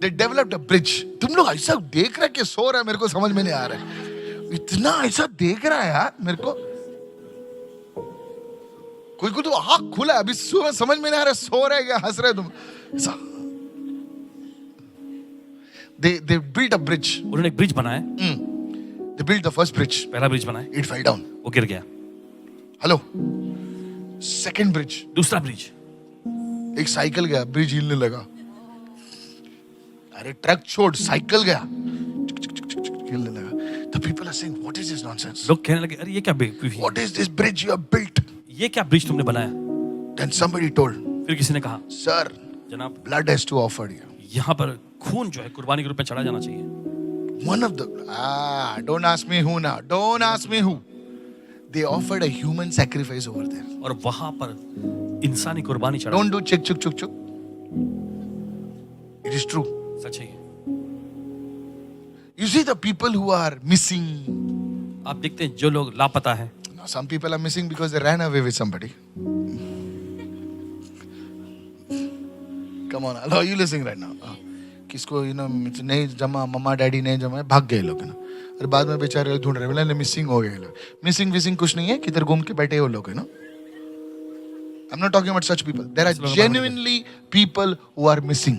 They developed a bridge. तुम लोग ऐसा देख रहे कि सो रहा है, मेरे को समझ में नहीं आ रहा है. इतना ऐसा देख रहा है यार मेरे को. कोई को तो आँख खुला है, अभी समझ में नहीं आ रहा, सो रहे क्या, हंस रहे तुम. ऐसा. They built a bridge. उन्होंने एक ब्रिज बनाया। They built the first bridge. पहला ब्रिज बनाया, It fell down. वो वो गिर गया। हेलो, सेकंड ब्रिज, दूसरा ब्रिज, एक साइकिल गया, ब्रिज हिलने लगा। अरे ट्रक छोड़, साइकिल गया, हिलने लगा। The people are saying, what is this nonsense? लोग कहने लगे अरे ये क्या बेवकूफी है? What is this bridge you have built? ये क्या ब्रिज तुमने बनाया? Then somebody told, फिर किसी ने कहा sir, जनाब blood has to offer you. यहाँ पर खून जो है कुर्बानी के रूप में चढ़ा जाना चाहिए। One of the, don't ask me who now. Don't ask me who. They offered a human sacrifice over there. और वहां पर इंसानी कुर्बानी चढ़ा। Don't do chuk chuk chuk chuk. It is true. सच है ये। You see the people who are missing. आप देखते हैं जो लोग लापता है, Now, some people are missing because they ran away with somebody. Come on, are you listening right now? किसको नहीं जमा, मम्मा डैडी नहीं जमा, भाग गए लोग ना। और बाद में बेचारे लोग ढूंढ रहे, बोले मिसिंग हो गए लोग। मिसिंग विसिंग कुछ नहीं है, किधर घूम के बैठे हो लोग है ना। I'm not talking about such people. There are genuinely people who are missing.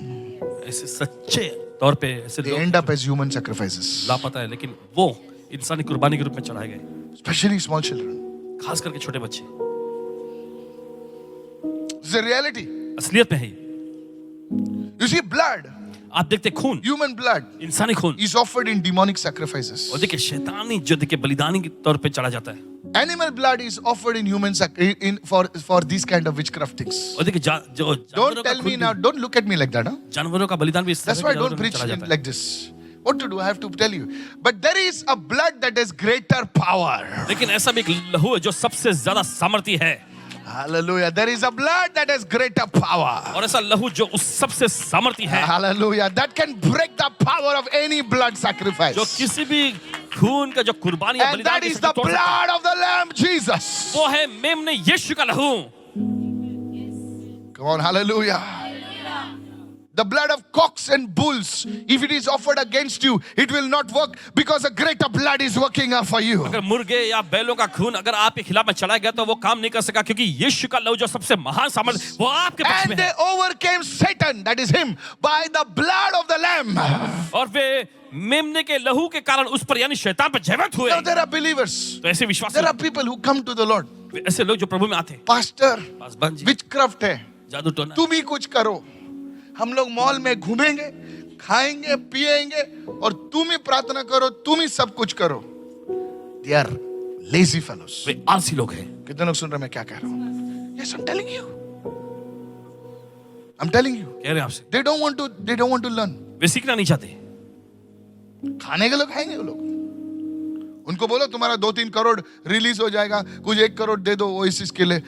ऐसे सच्चे तौर पे ऐसे They लोग end up as human sacrifices. लापता है, लेकिन वो इंसानी कुर्बानी के रूप में चढ़ाए गए, Especially small children. खास करके छोटे बच्चे। It's a reality. असलियत में है ये। You see, blood, आप देखते खून, human blood, इंसानी खून, is offered in demonic sacrifices. और देखिए शैतानी जो देखिए बलिदानी के तौर पे चढ़ा जाता है। Animal blood is offered in human for these kind of witchcraft things. और देखिए जो Don't tell me now. Don't look at me like that. Huh? जानवरों का बलिदान भी इस That's तरह why I के don't जानवरों में preach चला जाता है। like this. What to do? I have to tell you. But there is a blood that has greater power. लेकिन ऐसा भी एक लहू है जो सबसे ज्यादा सामर्थ्य है, Hallelujah. There is a blood that has greater power. और ऐसा लहू जो उस सबसे सामर्थ्य है, Hallelujah. That can break the power of any blood sacrifice. जो किसी भी खून का जो कुर्बानी या And बलिदान that की is शक्ति the तोड़ सकता है। blood of the Lamb, Jesus. वो है मेमने यीशु का लहू। Come on, hallelujah. The blood of cocks and bulls, if it is offered against you, it will not work because a greater blood is working for you. अगर मुर्गे या बैलों का खून अगर आपके खिलाफ में चढ़ाया गया तो वो काम नहीं कर सका, क्योंकि यीशु का लहू जो सबसे महान सामर्थ्य वो आपके पक्ष And में they है। overcame Satan, that is him, by the blood of the Lamb. और वे मेमने के लहू के कारण उस पर यानी शैतान पर जयवंत हुए। Now there are believers. तो ऐसे विश्वास There are people who come to the Lord. ऐसे लोग जो प्रभु में आते हैं, Pastor, पासवान जी, witchcraft है, जादू टोना, तुम ही कुछ करो। हम लोग मॉल में घूमेंगे, खाएंगे, पिएंगे और तुम ही प्रार्थना करो, तुम ही सब कुछ करो। They are lazy fellows. वे आलसी लोग हैं। कितने लोग सुन रहे हैं मैं क्या कह रहा हूँ? Yes, I'm telling you. I'm telling you. कह रहे हैं आपसे, They don't want to learn. वे सीखना नहीं चाहते। खाने के लोग खाएंगे वो लोग। उनको बोलो तुम्हारा 2-3 करोड़ रिलीज हो जाएगा, कुछ 1 करोड़ दे दो ओएसिस के लिए।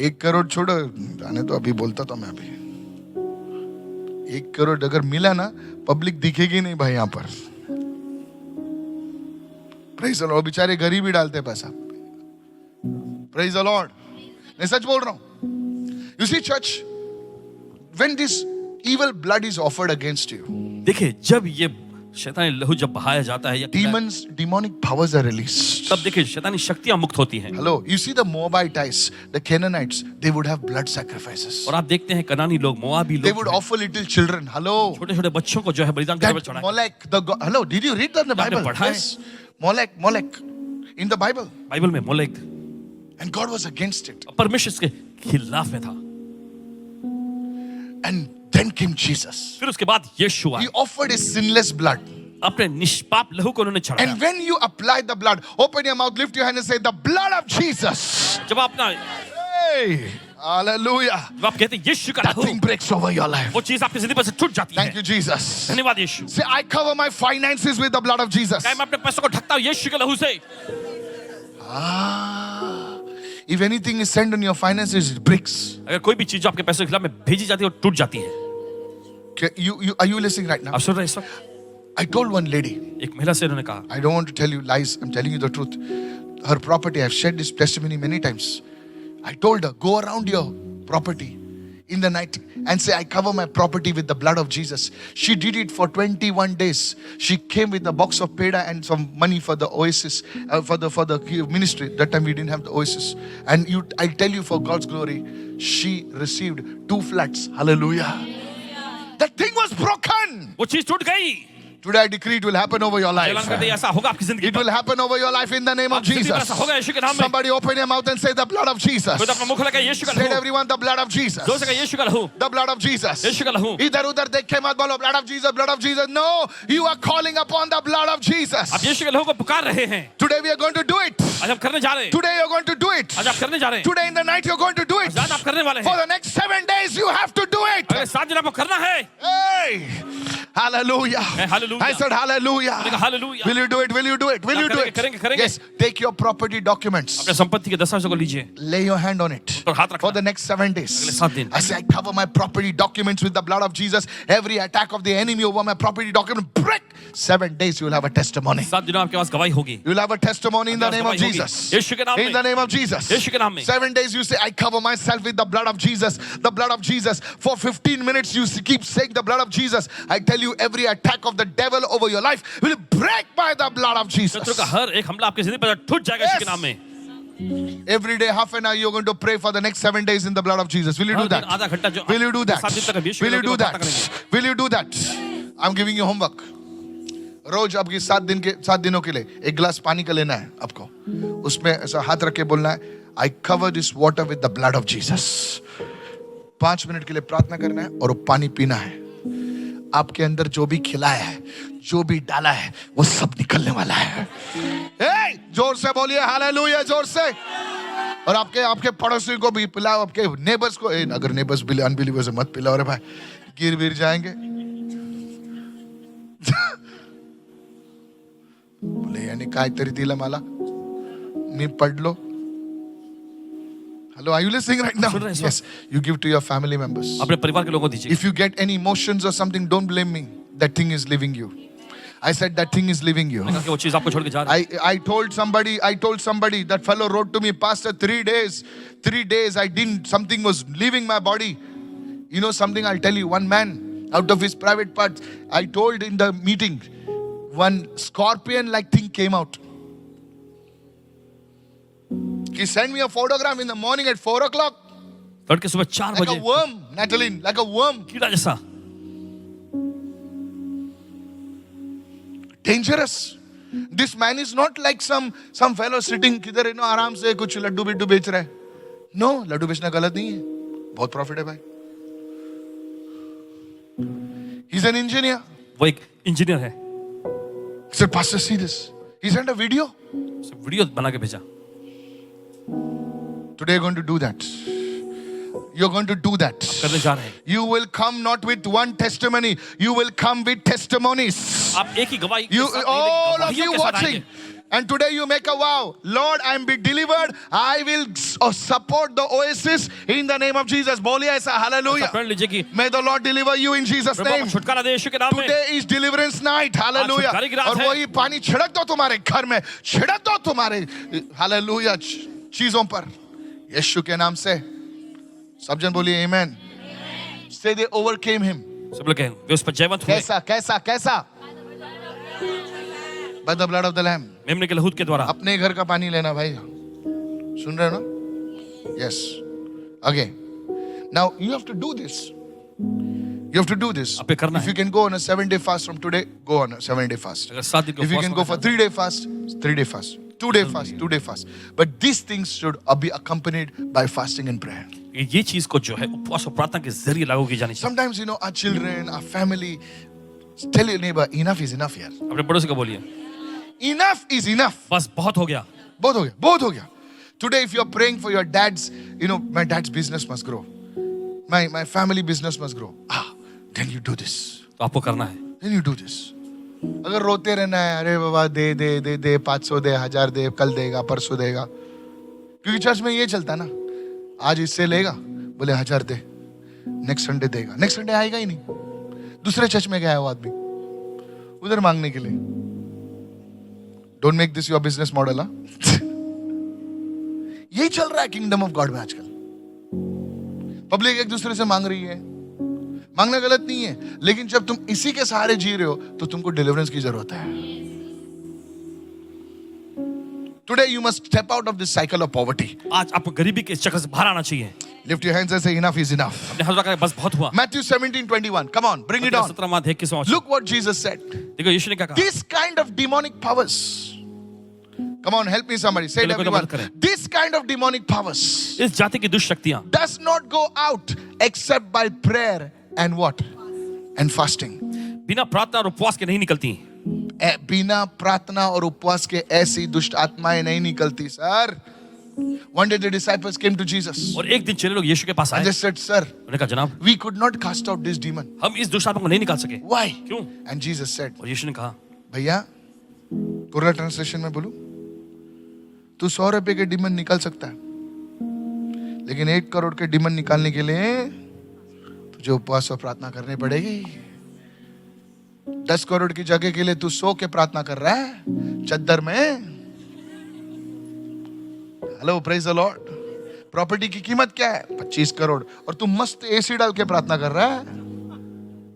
1 करोड़ छोड़ो, जाने तो अभी बोलता था मैं अभी। 1 करोड़ अगर मिला ना, पब्लिक दिखेगी नहीं भाई यहाँ पर। प्रेज द लॉर्ड, बेचारे गरीब ही डालते पैसा। प्रेज द लॉर्ड, मैं सच बोल रहा हूँ। You see church, when this evil blood is offered against you, देखिए जब ये शैतानी लहू जब बहाया जाता है या demonic powers are released. तब देखिए शैतानी शक्तियां मुक्त होती हैं। Hello, you see the Moabites, the Canaanites, they would have blood sacrifices. और आप देखते हैं कनानी लोग, मोआबी They लोग would offer little children. Hello, छोटे छोटे बच्चों को जो है बलिदान के रूप में that चढ़ाते हैं। Molech, the god. Hello, did you read that in the आपने Bible? पढ़ा है? Yes, Molech, in the Bible, Bible में Molech, and God was against it. परमेश्वर इसके खिलाफ में था। And then came Jesus. फिर उसके बाद यीशु He आया, offered his sinless blood. अपने निष्पाप लहू को उन्होंने चढ़ाया। And when you apply the blood, open your mouth, lift your hand, and say, "The blood of Jesus." जब आप अपना Hey, hallelujah. जब आप कहते हैं यीशु का That लहू, thing breaks over your life. वो चीज आपकी जिंदगी पर से टूट जाती Thank है। you, Jesus. धन्यवाद यीशु। Say, I cover my finances with the blood of Jesus. क्या मैं अपने पैसों को ढकता हूँ यीशु के लहू से? If anything is sent on your finances, it breaks. अगर कोई भी चीज जो आपके पैसों के खिलाफ में भेजी जाती है वो टूट जाती है। Are you listening right now? आप सुन रहे हैं इस वक्त? I told one lady, एक महिला से उन्होंने कहा, I don't want to tell you lies, I'm telling you the truth. Her property, I've shared this testimony many times. I told her, go around your property in the night and say, I cover my property with the blood of Jesus. She did it for 21 days. She came with a box of peda and some money for the Oasis, for the ministry. That time we didn't have the Oasis. And I tell you, for God's glory, she received 2 flats. Hallelujah. That thing was broken. वो चीज टूट गई। Today I decree it will happen over your life. ऐलान करते हैं, ऐसा होगा आपकी जिंदगी It will happen over your life in the name of आपकी जिंदगी में Jesus. ऐसा होगा यीशु के नाम में। Somebody open your mouth and say the blood of Jesus. कोई तो अपना मुख लगा यीशु का Say लहू, everyone the blood of Jesus. जोर से कहिए यीशु का लहू, The blood of Jesus. यीशु का लहू। इधर उधर देख के मत बोलो blood of Jesus, blood of Jesus. No, you are calling upon the blood of Jesus. आप यीशु के लहू को पुकार रहे हैं। Today we are going to do it. आज हम करने जा रहे हैं, Today you are going to do it. आज आप करने जा रहे हैं, Today in the night you are going to do it. आज आप करने वाले For हैं। the next 7 days you have to do it. अगले 7 दिन आपको करना है। Hey, hallelujah. hallelujah. I said hallelujah. मैंने कहा hallelujah. Will you do it? Will you do it? Will you do it? करेंगे। Yes. Take your property documents. अपने संपत्ति के दस्तावेजों को लीजिए, Lay your hand on it. पर हाथ For रखना। the next 7 अगले days. 7 दिन I say I cover my property documents with the blood of Jesus. Every attack of the enemy over my property document break. 7 days you will have a testimony. 7 दिनों आपके पास गवाही होगी। You will have a testimony in the name of Jesus. यीशु के नाम In the में, name of Jesus. यीशु के नाम में। 7 days you say, I cover myself with the blood of Jesus. The blood of Jesus. For 15 minutes you keep saying the blood of Jesus. I tell you, every attack of the devil over your life will break by the blood of Jesus. शत्रु का हर एक हमला आपकी जिंदगी पर टूट जाएगा यीशु के नाम में। Every day, half an hour, you're going to pray for the next 7 days in the blood of Jesus. Will you do हर दिन that? आधा घंटा जो Will you do that? 7 दिन तक हम यीशु Will के you नाम do की बात that? करेंगे। Will you do that? I'm giving you homework. रोज आपकी 7 दिनों के लिए एक गिलास पानी का लेना है आपको, उसमें ऐसा हाथ रख के बोलना है, I cover this water with the blood of Jesus. 5 minute के लिए प्रार्थना करना है और वो पानी पीना है। आपके अंदर जो भी खिलाया है, जो भी डाला है, वो सब निकलने वाला है। hey, जोर से बोलिए हालेलुया, जोर से। और आपके पड़ोसी को भी पिलाओ, आपके नेबर्स को। अगर नेबर्स अनबिलीवर्स मत पिलाओ रे भाई, गिर वीर जाएंगे। बोले यानी काय तरी दिला मला, मी पडलो। Hello, are you listening right now? सुन रहे हैं, Yes, you give to your family members. अपने परिवार के लोगों को दीजिए। If you get any emotions or something, don't blame me. That thing is leaving you. I said that thing is leaving you. मैंने कहा कि वो चीज आपको छोड़ के जा रहा है। I told somebody, that fellow wrote to me, Pastor, 3 days I didn't, something was leaving my body. You know something, I'll tell you, one man out of his private parts, I told in the meeting, one scorpion like thing came out. He sent me a photograph in the morning at 4 o'clock. तड़के सुबह 4 Like बजे a worm, Natalie, like a worm. कीड़ा जैसा। Dangerous. This man is not like some fellow sitting किधर आराम से कुछ लड्डू बिड्डू बेच रहा है। No, लड्डू बेचना गलत नहीं है, बहुत प्रॉफिट है भाई। He's an engineer. वो एक इंजीनियर है। He said, Pastor, see this. He sent a video. Video बना के भेजा। Today you're going to do that. You're going to do that. करने जा रहे हैं। You will come not with one testimony. You will come with testimonies. आप एक ही गवाही के You, साथ नहीं, all लेकिन of you गवाहियों के साथ watching. आएंगे। And today you make a vow. Lord, I am be delivered. I will support the oasis in the name of Jesus. बोलिए ऐसा, hallelujah. प्रण लीजिए कि May the Lord deliver you in Jesus' Prabhu name. आपको छुटकारा दे यीशु के नाम में। Today is deliverance night. Hallelujah. छुटकारे की रात और है। वही पानी छिड़क दो तुम्हारे घर में, छिड़क दो तुम्हारे hallelujah चीजों पर, यीशु के नाम से। सब जन बोलिए amen. Say they overcame him. सब लोग कहें वे उस पर जयवंत हुए। कैसा? By the blood of the Lamb. मेमने के लहू के द्वारा। अपने घर का पानी लेना भाई, सुन रहे हो ना? Yes. Okay. Now you have to do this. You have to do this. आपको करना If है। you can go on a 7-day fast from today, go on a 7-day fast. अगर 7 दिन का If you उपवास can होगा go for तो 3-day fast, 3-day fast. 2-day fast, 2-day fast. But these things should be accompanied by fasting and prayer. ये चीज को जो है उपवास और प्रार्थना के जरिए लागू की जानी चाहिए। Sometimes, you know, our children, our family, tell your neighbor, enough is enough here. अपने पड़ोसी को बोलिए Enough is enough. बस बहुत हो गया। बहुत हो गया. Today, if you're praying for your dad's, you know, my dad's business must grow. My family business must grow. Then you do this. तो आपको करना है। Then you do this. अगर रोते रहना है, अरे बाबा दे 500 दे, 1000 दे, कल देगा, परसों देगा, क्योंकि चर्च में ये चलता ना, आज इससे लेगा, बोले 1000 दे, नेक्स्ट संडे देगा, नेक्स्ट संडे आएगा ही नहीं, दूसरे चर्च में गया है वो आदमी उधर मांगने के लिए। Don't make this your business model. यही चल रहा है किंगडम ऑफ गॉड में आजकल। पब्लिक एक दूसरे से मांग रही है, मांगना गलत नहीं है, लेकिन जब तुम इसी के सहारे जी रहे हो तो तुमको डिलीवरेंस की जरूरत है। Today you must step out of this cycle of poverty. आज आपको गरीबी के इस चक्कर से बाहर आना चाहिए. Lift your hands and say, enough is enough. अपने हाथ उठाकर बस बहुत हुआ. Matthew 17:21. Come on, bring it on. 17 Look what Jesus said. देखो यीशु ने क्या कहा. This kind of demonic powers. Come on, help me somebody. Say it चलो कोई everyone. मदद करे. This kind of demonic powers इस जाति की दुष्ट शक्तियां does not go out except by prayer and what? And fasting. बिना प्रार्थना और उपवास के नहीं निकलती. बिना प्रार्थना और उपवास के ऐसी दुष्ट आत्माएं नहीं निकलती sir. One day the disciples came to Jesus और एक दिन चेले लोग यीशु के पास and आए. they said, sir, उन्होंने कहा जनाब we could not cast out this demon. हम इस दुष्ट आत्मा को नहीं निकाल सके. Why? क्यों? And Jesus said, और यीशु ने कहा भैया पूरा ट्रांसलेशन में बोलूं, तू 100 रुपए के डीमन निकाल सकता है, लेकिन 1 करोड़ के डीमन निकालने के लिए तुझे उपवास और प्रार्थना करनी पड़ेगी. 10 करोड़ की जगह के लिए तू 100 के प्रार्थना कर रहा है चद्दर में. Hello, praise the Lord. Property की कीमत क्या है? 25 करोड़. और तू मस्त एसी डाल के प्रार्थना कर रहा है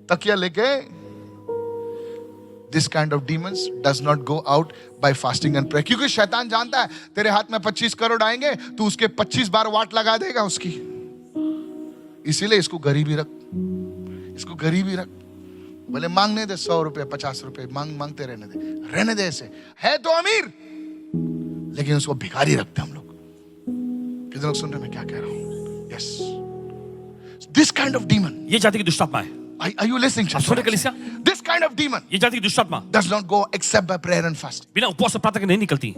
तकिया लेके. This kind of demons does not go out by fasting and prayer. क्योंकि शैतान जानता है तेरे हाथ में 25 करोड़ आएंगे, तू उसके 25 बार वाट लगा देगा उसकी. इसीलिए इसको गरीबी रख, इसको गरीबी रख. भले मांगने दे 100 रुपए 50 रुपए, मांगते रहने दे. ऐसे है तो अमीर, लेकिन उसको भिखारी रखते हम लोग. कितने लोग सुन रहे मैं क्या कह रहा हूं? Yes, this kind of demon. ये जाति की दुष्ट आत्मा है. Are you listening? आप सुन रहे कलीसिया? This kind of demon ये जाति की दुष्ट आत्मा does not go except by prayer and fasting. बिना उपवास और प्रार्थना के नहीं निकलती.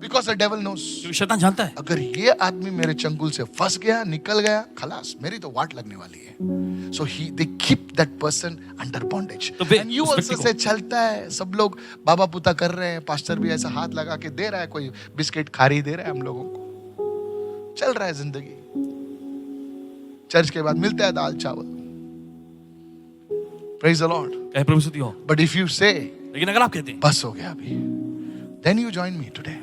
Because the devil knows. क्योंकि शैतान जानता है अगर ये आदमी मेरे चंगुल से फंस गया, निकल गया, खलास, मेरी तो वाट लगने वाली है. So they keep that person under bondage. तो वे And you उस also व्यक्ति say चलता है, सब लोग बाबा पुता कर रहे हैं, पास्टर भी ऐसा हाथ लगा के दे रहा है, कोई बिस्किट खारी दे रहा है हम लोगों को. चल रहा है जिंदगी. चर्च के बाद मिलता है दाल चावल. Praise the Lord. कहे प्रभु स्तुति हो. But if you say लेकिन अगर आप कहते हैं बस हो गया अभी, then you join me today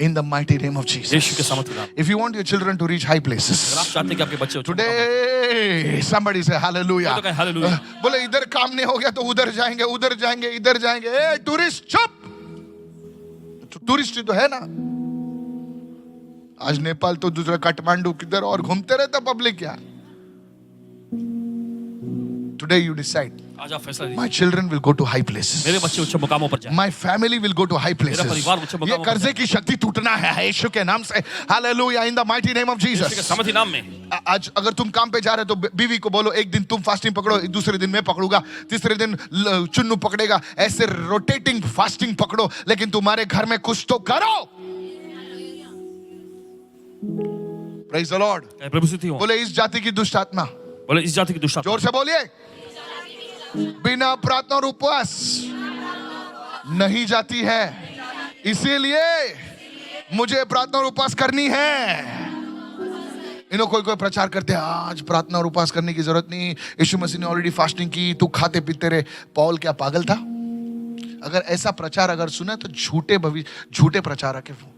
in the mighty name of Jesus. यीशु के सामर्थ्य नाम. If you want your children to reach high places, अगर आप चाहते हैं कि आपके बच्चे उच्च मुकाम पर- today somebody say hallelujah. तो कहे हालेलुया. बोले इधर काम नहीं हो गया तो उधर जाएंगे, उधर जाएंगे, इधर जाएंगे. ए टूरिस्ट चुप. टूरिस्ट ही तो है ना. आज नेपाल तो दूसरा काठमांडू किधर और घूमते रहता पब्लिक यार. Today you decide, आज आप फैसला लीजिए. my children will go to high places. मेरे बच्चे उच्च मुकामों पर जाएं. My family will go to high places. मेरा परिवार उच्च ये मुकामों पर कर्जे की शक्ति टूटना है यीशु के नाम से. Hallelujah in the mighty name of यीशु के Jesus. सामर्थ्य नाम में. आज अगर तुम काम पे जा रहे हो तो बीवी को बोलो एक दिन तुम फास्टिंग पकड़ो, दूसरे दिन मैं पकड़ूंगा, तीसरे दिन चुन्नू पकड़ेगा. ऐसे रोटेटिंग फास्टिंग पकड़ो, लेकिन तुम्हारे घर में कुछ तो करो. Praise the Lord. कहे प्रभु स्तुति हो. बोले इस जाति की दुष्ट आत्मा, बोले इस जाति की दुष्ट आत्मा जोर से बोलिए, बिना प्रार्थना और उपवास नहीं जाती है. इसीलिए मुझे प्रार्थना और उपवास करनी है. कोई प्रचार करते हैं आज प्रार्थना और उपवास करने की जरूरत नहीं, यीशु मसीह ने ऑलरेडी फास्टिंग की, तू खाते पीते रहे. पॉल क्या पागल था? अगर ऐसा प्रचार अगर सुना तो झूठे प्रचारक है वो.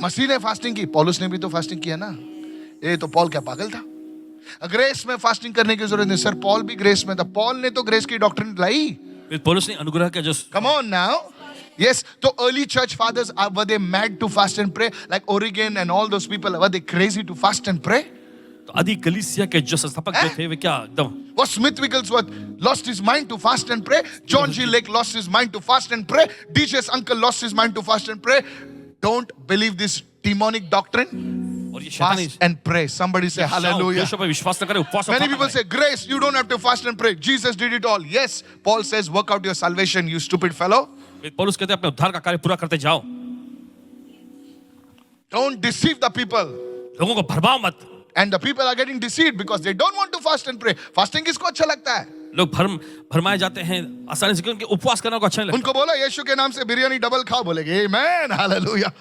मसीह ने फास्टिंग की, पौलुस ने भी तो फास्टिंग किया ना. ये तो पॉल क्या पागल था? ग्रेस में फास्टिंग करने की जरूरत नहीं. सर पॉल भी ग्रेस में था. पॉल ने तो ग्रेस की डॉक्ट्रिन लाई. पौलुस ने अनुग्रह का जो Come on now. Yes, so early church fathers were they mad to fast and pray? Like Origen and all those people, were they crazy to fast and pray? तो आदि कलीसिया के जो संस्थापक जो थे वे क्या एकदम. Was Smith Wigglesworth lost his mind to fast and pray? John G. Lake lost his mind to fast and pray? DJ's uncle lost his mind to fast and pray? Don't believe this demonic doctrine. और ये शैतानी Fast and pray. Somebody say hallelujah. यीशु पर विश्वास न करें, उपवास और Many प्रार्थना people करें. say, grace, you don't have to fast and pray. Jesus did it all. Yes, Paul says, work out your salvation, you stupid fellow. पौलुस कहते हैं अपने उद्धार का कार्य पूरा करते जाओ. Don't deceive the people. लोगों को भरमाओ मत. And the people are getting deceived because they don't want to fast and pray. Fasting किसको अच्छा लगता है? लोग भरमाए जाते हैं आसानी से, क्योंकि उपवास करना को अच्छा नहीं लगता. उनको बोला यीशु के नाम से बिरयानी डबल खाओ, बोलेगे आमेन हालेलुया.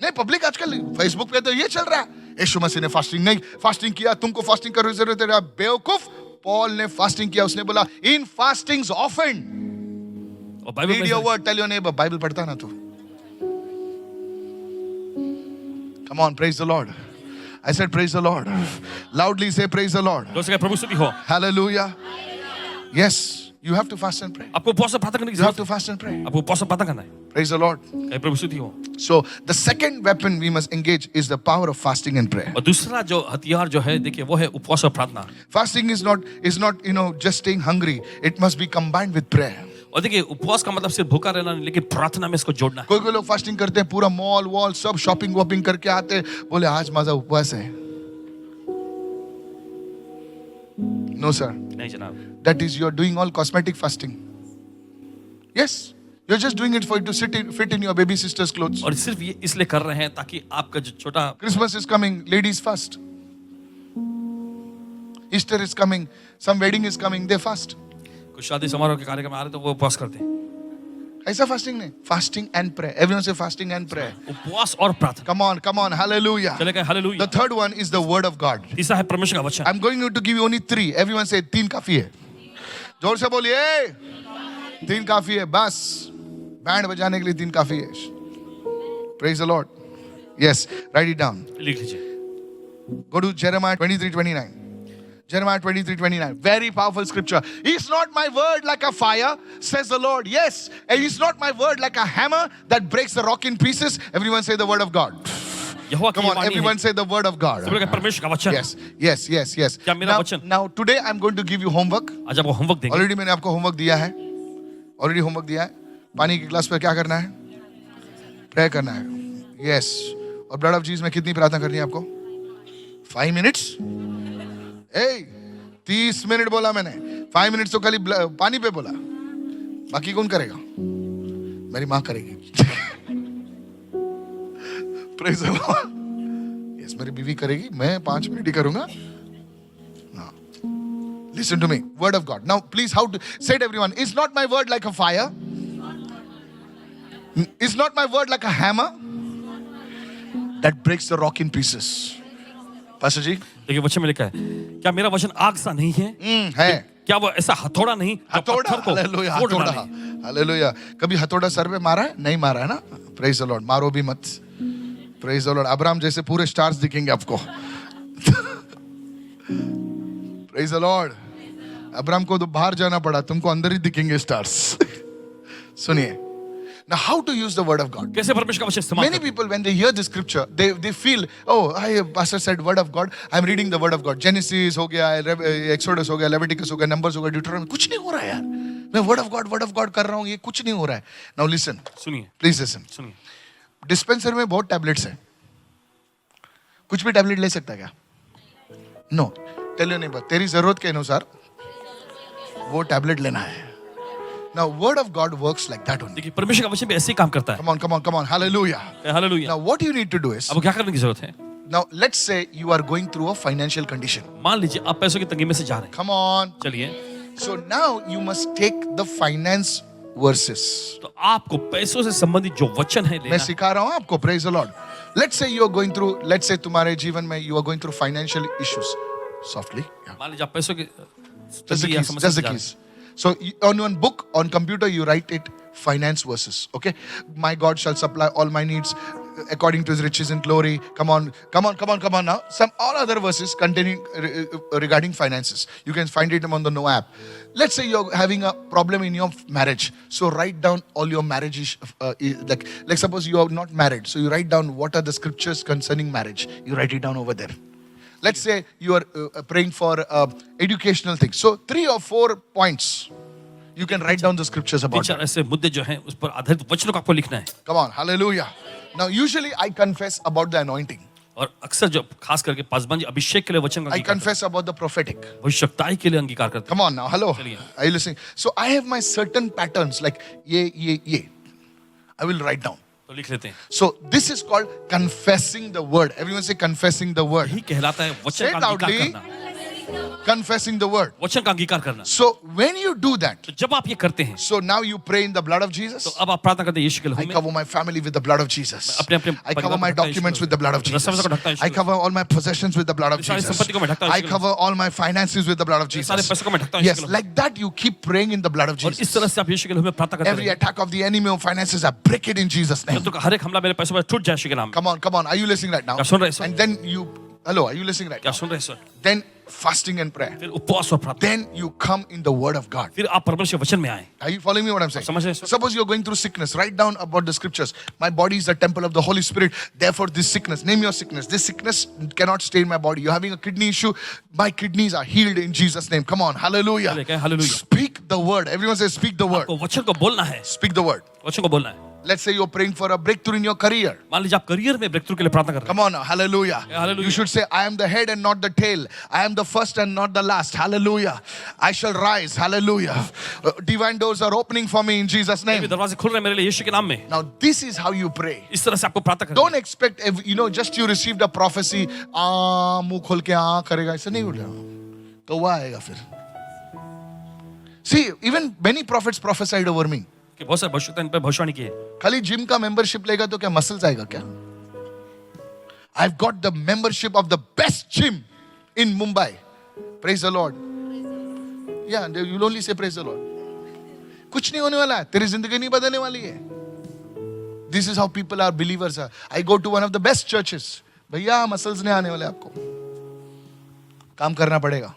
नहीं, पब्लिक आजकल फेसबुक पे तो ये चल रहा है, यीशु मसीह ने फास्टिंग किया, तुमको फास्टिंग करने की जरूरत है. बेवकूफ, पॉल ने फास्टिंग किया. उसने बोला इन फास्टिंग्स ऑफन. और Bible Read your word, tell your neighbor, Bible पढ़ता ना तू. Come on, praise the Lord. I said praise the Lord. Loudly say praise the Lord. प्रभु स्तुति हो. Hallelujah. Yes, You have to fast and pray. आपको उपवास और प्रार्थना करने की You have जरूरत to fast and pray. है। आपको उपवास और प्रार्थना करना है। Praise the Lord. कहीं प्रभु स्तुति हो। So the second weapon we must engage is the power of fasting and prayer. और दूसरा जो हथियार जो है देखिए वो है उपवास और प्रार्थना। Fasting is not just staying hungry. It must be combined with prayer. और देखिए उपवास का मतलब सिर्फ भूखा रहना नहीं, लेकिन प्रार्थना में इसको जोड़ना है। कोई लोग फास्टिंग करते हैं, पूरा मॉल वॉल सब शॉपिंग वॉपिंग करके आते हैं, बोले आज मजा उपवास है। No sir, नहीं जनाब, that is you are doing all cosmetic fasting. Yes, you're just doing it for it to fit in your baby sister's clothes. और सिर्फ ये इसलिए कर रहे हैं ताकि आपका जो छोटा Christmas is coming, ladies fast. Easter is coming, some wedding is coming, they fast. कुछ शादी समारोह के कार्यक्रम आ रहे तो वो उपवास करते हैं। ऐसा फास्टिंग नहीं, fasting and prayer. Everyone say fasting and prayer. उपवास और प्रार्थना। Come on, hallelujah. चले गए hallelujah. The third one is the word of God. तीसरा है परमेश्वर का वचन। I'm going to give you only 3. Everyone say 3 काफी है। जोर से बोलिए, 3 काफी है बस। बैंड बजाने के लिए 3 काफी है। Praise the Lord. Yes, write it down. लिख लीजिए। Go to Jeremiah 23:29. Jeremiah 23:29. Very powerful scripture. Is not my word like a fire, says the Lord. Yes, and is not my word like a hammer that breaks the rock in pieces. Everyone say the word of God. यहोवा की Come on, वाणी है। everyone say the word of God. सब लोग परमेश्वर का वचन। Yes. क्या मेरा वचन? Now today I'm going to give you homework. आज आपको होमवर्क देंगे। ऑलरेडी मैंने आपको होमवर्क दिया है। पानी की गिलास पर क्या करना है? प्रे करना है। यस, और ब्लड ऑफ जीसस में कितनी प्रार्थना करनी है आपको? 5 मिनट्स। 30 मिनट बोला मैंने। 5 मिनट्स तो खाली पानी पे बोला, बाकी कौन करेगा? मेरी माँ करेगी। Praise the Lord. Yes, मेरी बीवी करेगी, मैं 5 मिनट ही करूंगा। Listen to me, word of God. Now, please, how to say it, everyone. Is not my word like a fire? Is not my word like a hammer that breaks the rock in pieces? Pastor ji, देखिए वचन में लिखा है, क्या मेरा वचन आग सा नहीं है? है। क्या वो ऐसा हथौड़ा नहीं जो हथौड़ा, पत्थर को हालेलुया, फोड़ हथौड़ा, डाले? हालेलुया। कभी हथौड़ा सर पे मारा है? नहीं मारा है ना? Praise the Lord. मारो भी मत। Praise the Lord. अब्राहम जैसे पूरे स्टार्स दिखेंगे आपको। Praise the Lord. अब्राहम को तो बाहर जाना पड़ा, तुमको अंदर ही दिखेंगे स्टार्स। सुनिए। Now, how to use the word of God? कैसे परमेश्वर का वचन इस्तेमाल Many करें? people, when they hear the scripture, they feel, oh, pastor said word of God. I'm reading the word of God. Genesis हो गया, Exodus हो गया, Leviticus हो गया, Numbers हो गया, Deuteronomy. कुछ नहीं हो रहा है यार। मैं word of God कर रहा हूँ, ये कुछ नहीं हो रहा है। Now listen. सुनिए, Please listen. सुनिए। डिस्पेंसर में बहुत टैबलेट्स हैं। कुछ भी टैबलेट ले सकता है क्या? नो, टेल नहीं, बात तेरी जरूरत के अनुसार वो टैबलेट लेना है। Now, word of God works like that only. देखिए परमेश्वर का वचन भी ऐसे ही काम करता है। Come on, hallelujah. Hallelujah. Now, what you need to do is, अब क्या करने की जरूरत है? now let's say you are going through a financial condition. मान लीजिए आप पैसों की तंगी में से जा रहे हैं। Come on. चलिए, So now you must take the finance verses. तो आपको पैसों से संबंधित जो वचन है मैं लेना। सिखा रहा हूँ आपको, praise the Lord. Let's say you are going through, let's say तुम्हारे जीवन में you are going through financial issues. Softly. Yeah. मान लीजिए आप पैसों की Just the तंगी या keys. समस्या Just से the जा रहे keys. So on one book, on computer, you write it finance verses. Okay, my God shall supply all my needs according to His riches in glory. Come on now. Some all other verses containing regarding finances. You can find it on the No app. Let's say you're having a problem in your marriage. So write down all your marriage. Like suppose you are not married. So you write down what are the scriptures concerning marriage. You write it down over there. Let's say you are praying for educational things. So 3 or 4 points. You can write down the scriptures तीन about चार it. ऐसे मुद्दे जो हैं उस पर आधारित वचनों को आपको लिखना है। Come on, hallelujah. Now usually I confess about the anointing. और अक्सर जो खास करके पासवान जी अभिषेक के लिए वचन का I अंगीकार करते confess about the prophetic. हैं, भविष्यवक्ताई के लिए अंगीकार करते Come on now, hello. चलिए। Are you listening? So I have my certain patterns like ye. I will write down. हैं, तो लिख लेते हैं। So this is called confessing the word. Everyone say confessing the word. यही कहलाता है Say वचन it का अंगीकार loudly. करना। Confessing the word. वचन का अंगीकार करना। So when you do that, तो जब आप ये करते हैं, so now you pray in the blood of तो Jesus. अब आप प्रार्थना करते हैं यीशु के लहू I में। cover my family with the blood of Jesus. अपने I cover my documents with the blood of Jesus. I cover all my possessions with the blood of सारी Jesus. संपत्ति को मैं ढकता हूँ I यीशु के cover all my finances with the blood of सारे Jesus. पैसों को मैं ढकता हूँ Yes, यीशु के लहू में। like that you keep praying in the blood of और इस Jesus. तरह से आप यीशु के लहू में प्रार्थना करते Every हैं। attack of the enemy of finances, I break it in Jesus' name. शत्रु का हर एक हमला मेरे पैसों पर टूट जाए यीशु के नाम में। Come on. Are you listening right now? क्या सुन रहे हैं sir? And then you, hello, are you listening right क्या now? सुन रहे हैं sir? Then fasting and prayer. फिर उपवास और प्रार्थना, Then you come in the word of God. फिर आप परमेश्वर के वचन में आए. Are you following me what I'm saying? समझ रहे हैं इसको? Suppose you're going through sickness. Write down about the scriptures. My body is the temple of the Holy Spirit. Therefore, this sickness, name your sickness. This sickness cannot stay in my body. You're having a kidney issue. My kidneys are healed in Jesus' name. Come on. Hallelujah. Hallelujah. Speak the word. Everyone says, speak the word. को वचन को बोलना है, Speak the word. वचन को बोलना है. Let's say you're praying for a breakthrough in your career. मान लीजिए आप करियर में ब्रेकथ्रू के लिए प्रार्थना कर रहे Come on now. Hallelujah. Hallelujah. You should say, I am the head and not the tail. I am the first and not the last. Hallelujah. I shall rise. Hallelujah. Divine doors are opening for me in Jesus' हैं. name. दरवाजे खुल रहे हैं मेरे लिए यीशु के नाम में. Now, this is how you pray. इस तरह से आपको प्रार्थना करना Don't expect, just you received a prophecy. मुंह खोल के करेगा ऐसा नहीं उठेगा. कौवा आएगा फिर. See, even many prophets prophesied over me. कि बहुत सारे भविष्यवक्ता इन पे भविष्यवाणी की है. खाली जिम का मेंबरशिप लेगा तो क्या मसल्स आएगा क्या? I've got the membership of the best gym in Mumbai. Praise the Lord. Yeah, you'll only say praise the Lord. कुछ नहीं होने वाला है. तेरी जिंदगी नहीं बदलने वाली है. This is how people are believers are. I go to one of the best churches. भैया मसल्स नहीं आने वाले आपको. काम करना पड़ेगा.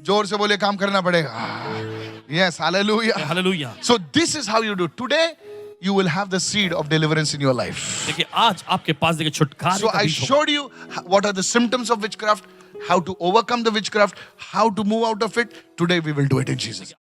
जोर से बोले काम करना पड़ेगा. Yes, hallelujah. Hallelujah. So this is how you do. Today, you will have the seed of deliverance in your life. देखिए आज आपके पास देखिए छुटकारे So का I बीज होगा. showed you what are the symptoms of witchcraft, how to overcome the witchcraft, how to move out of it. Today we will do it in Jesus.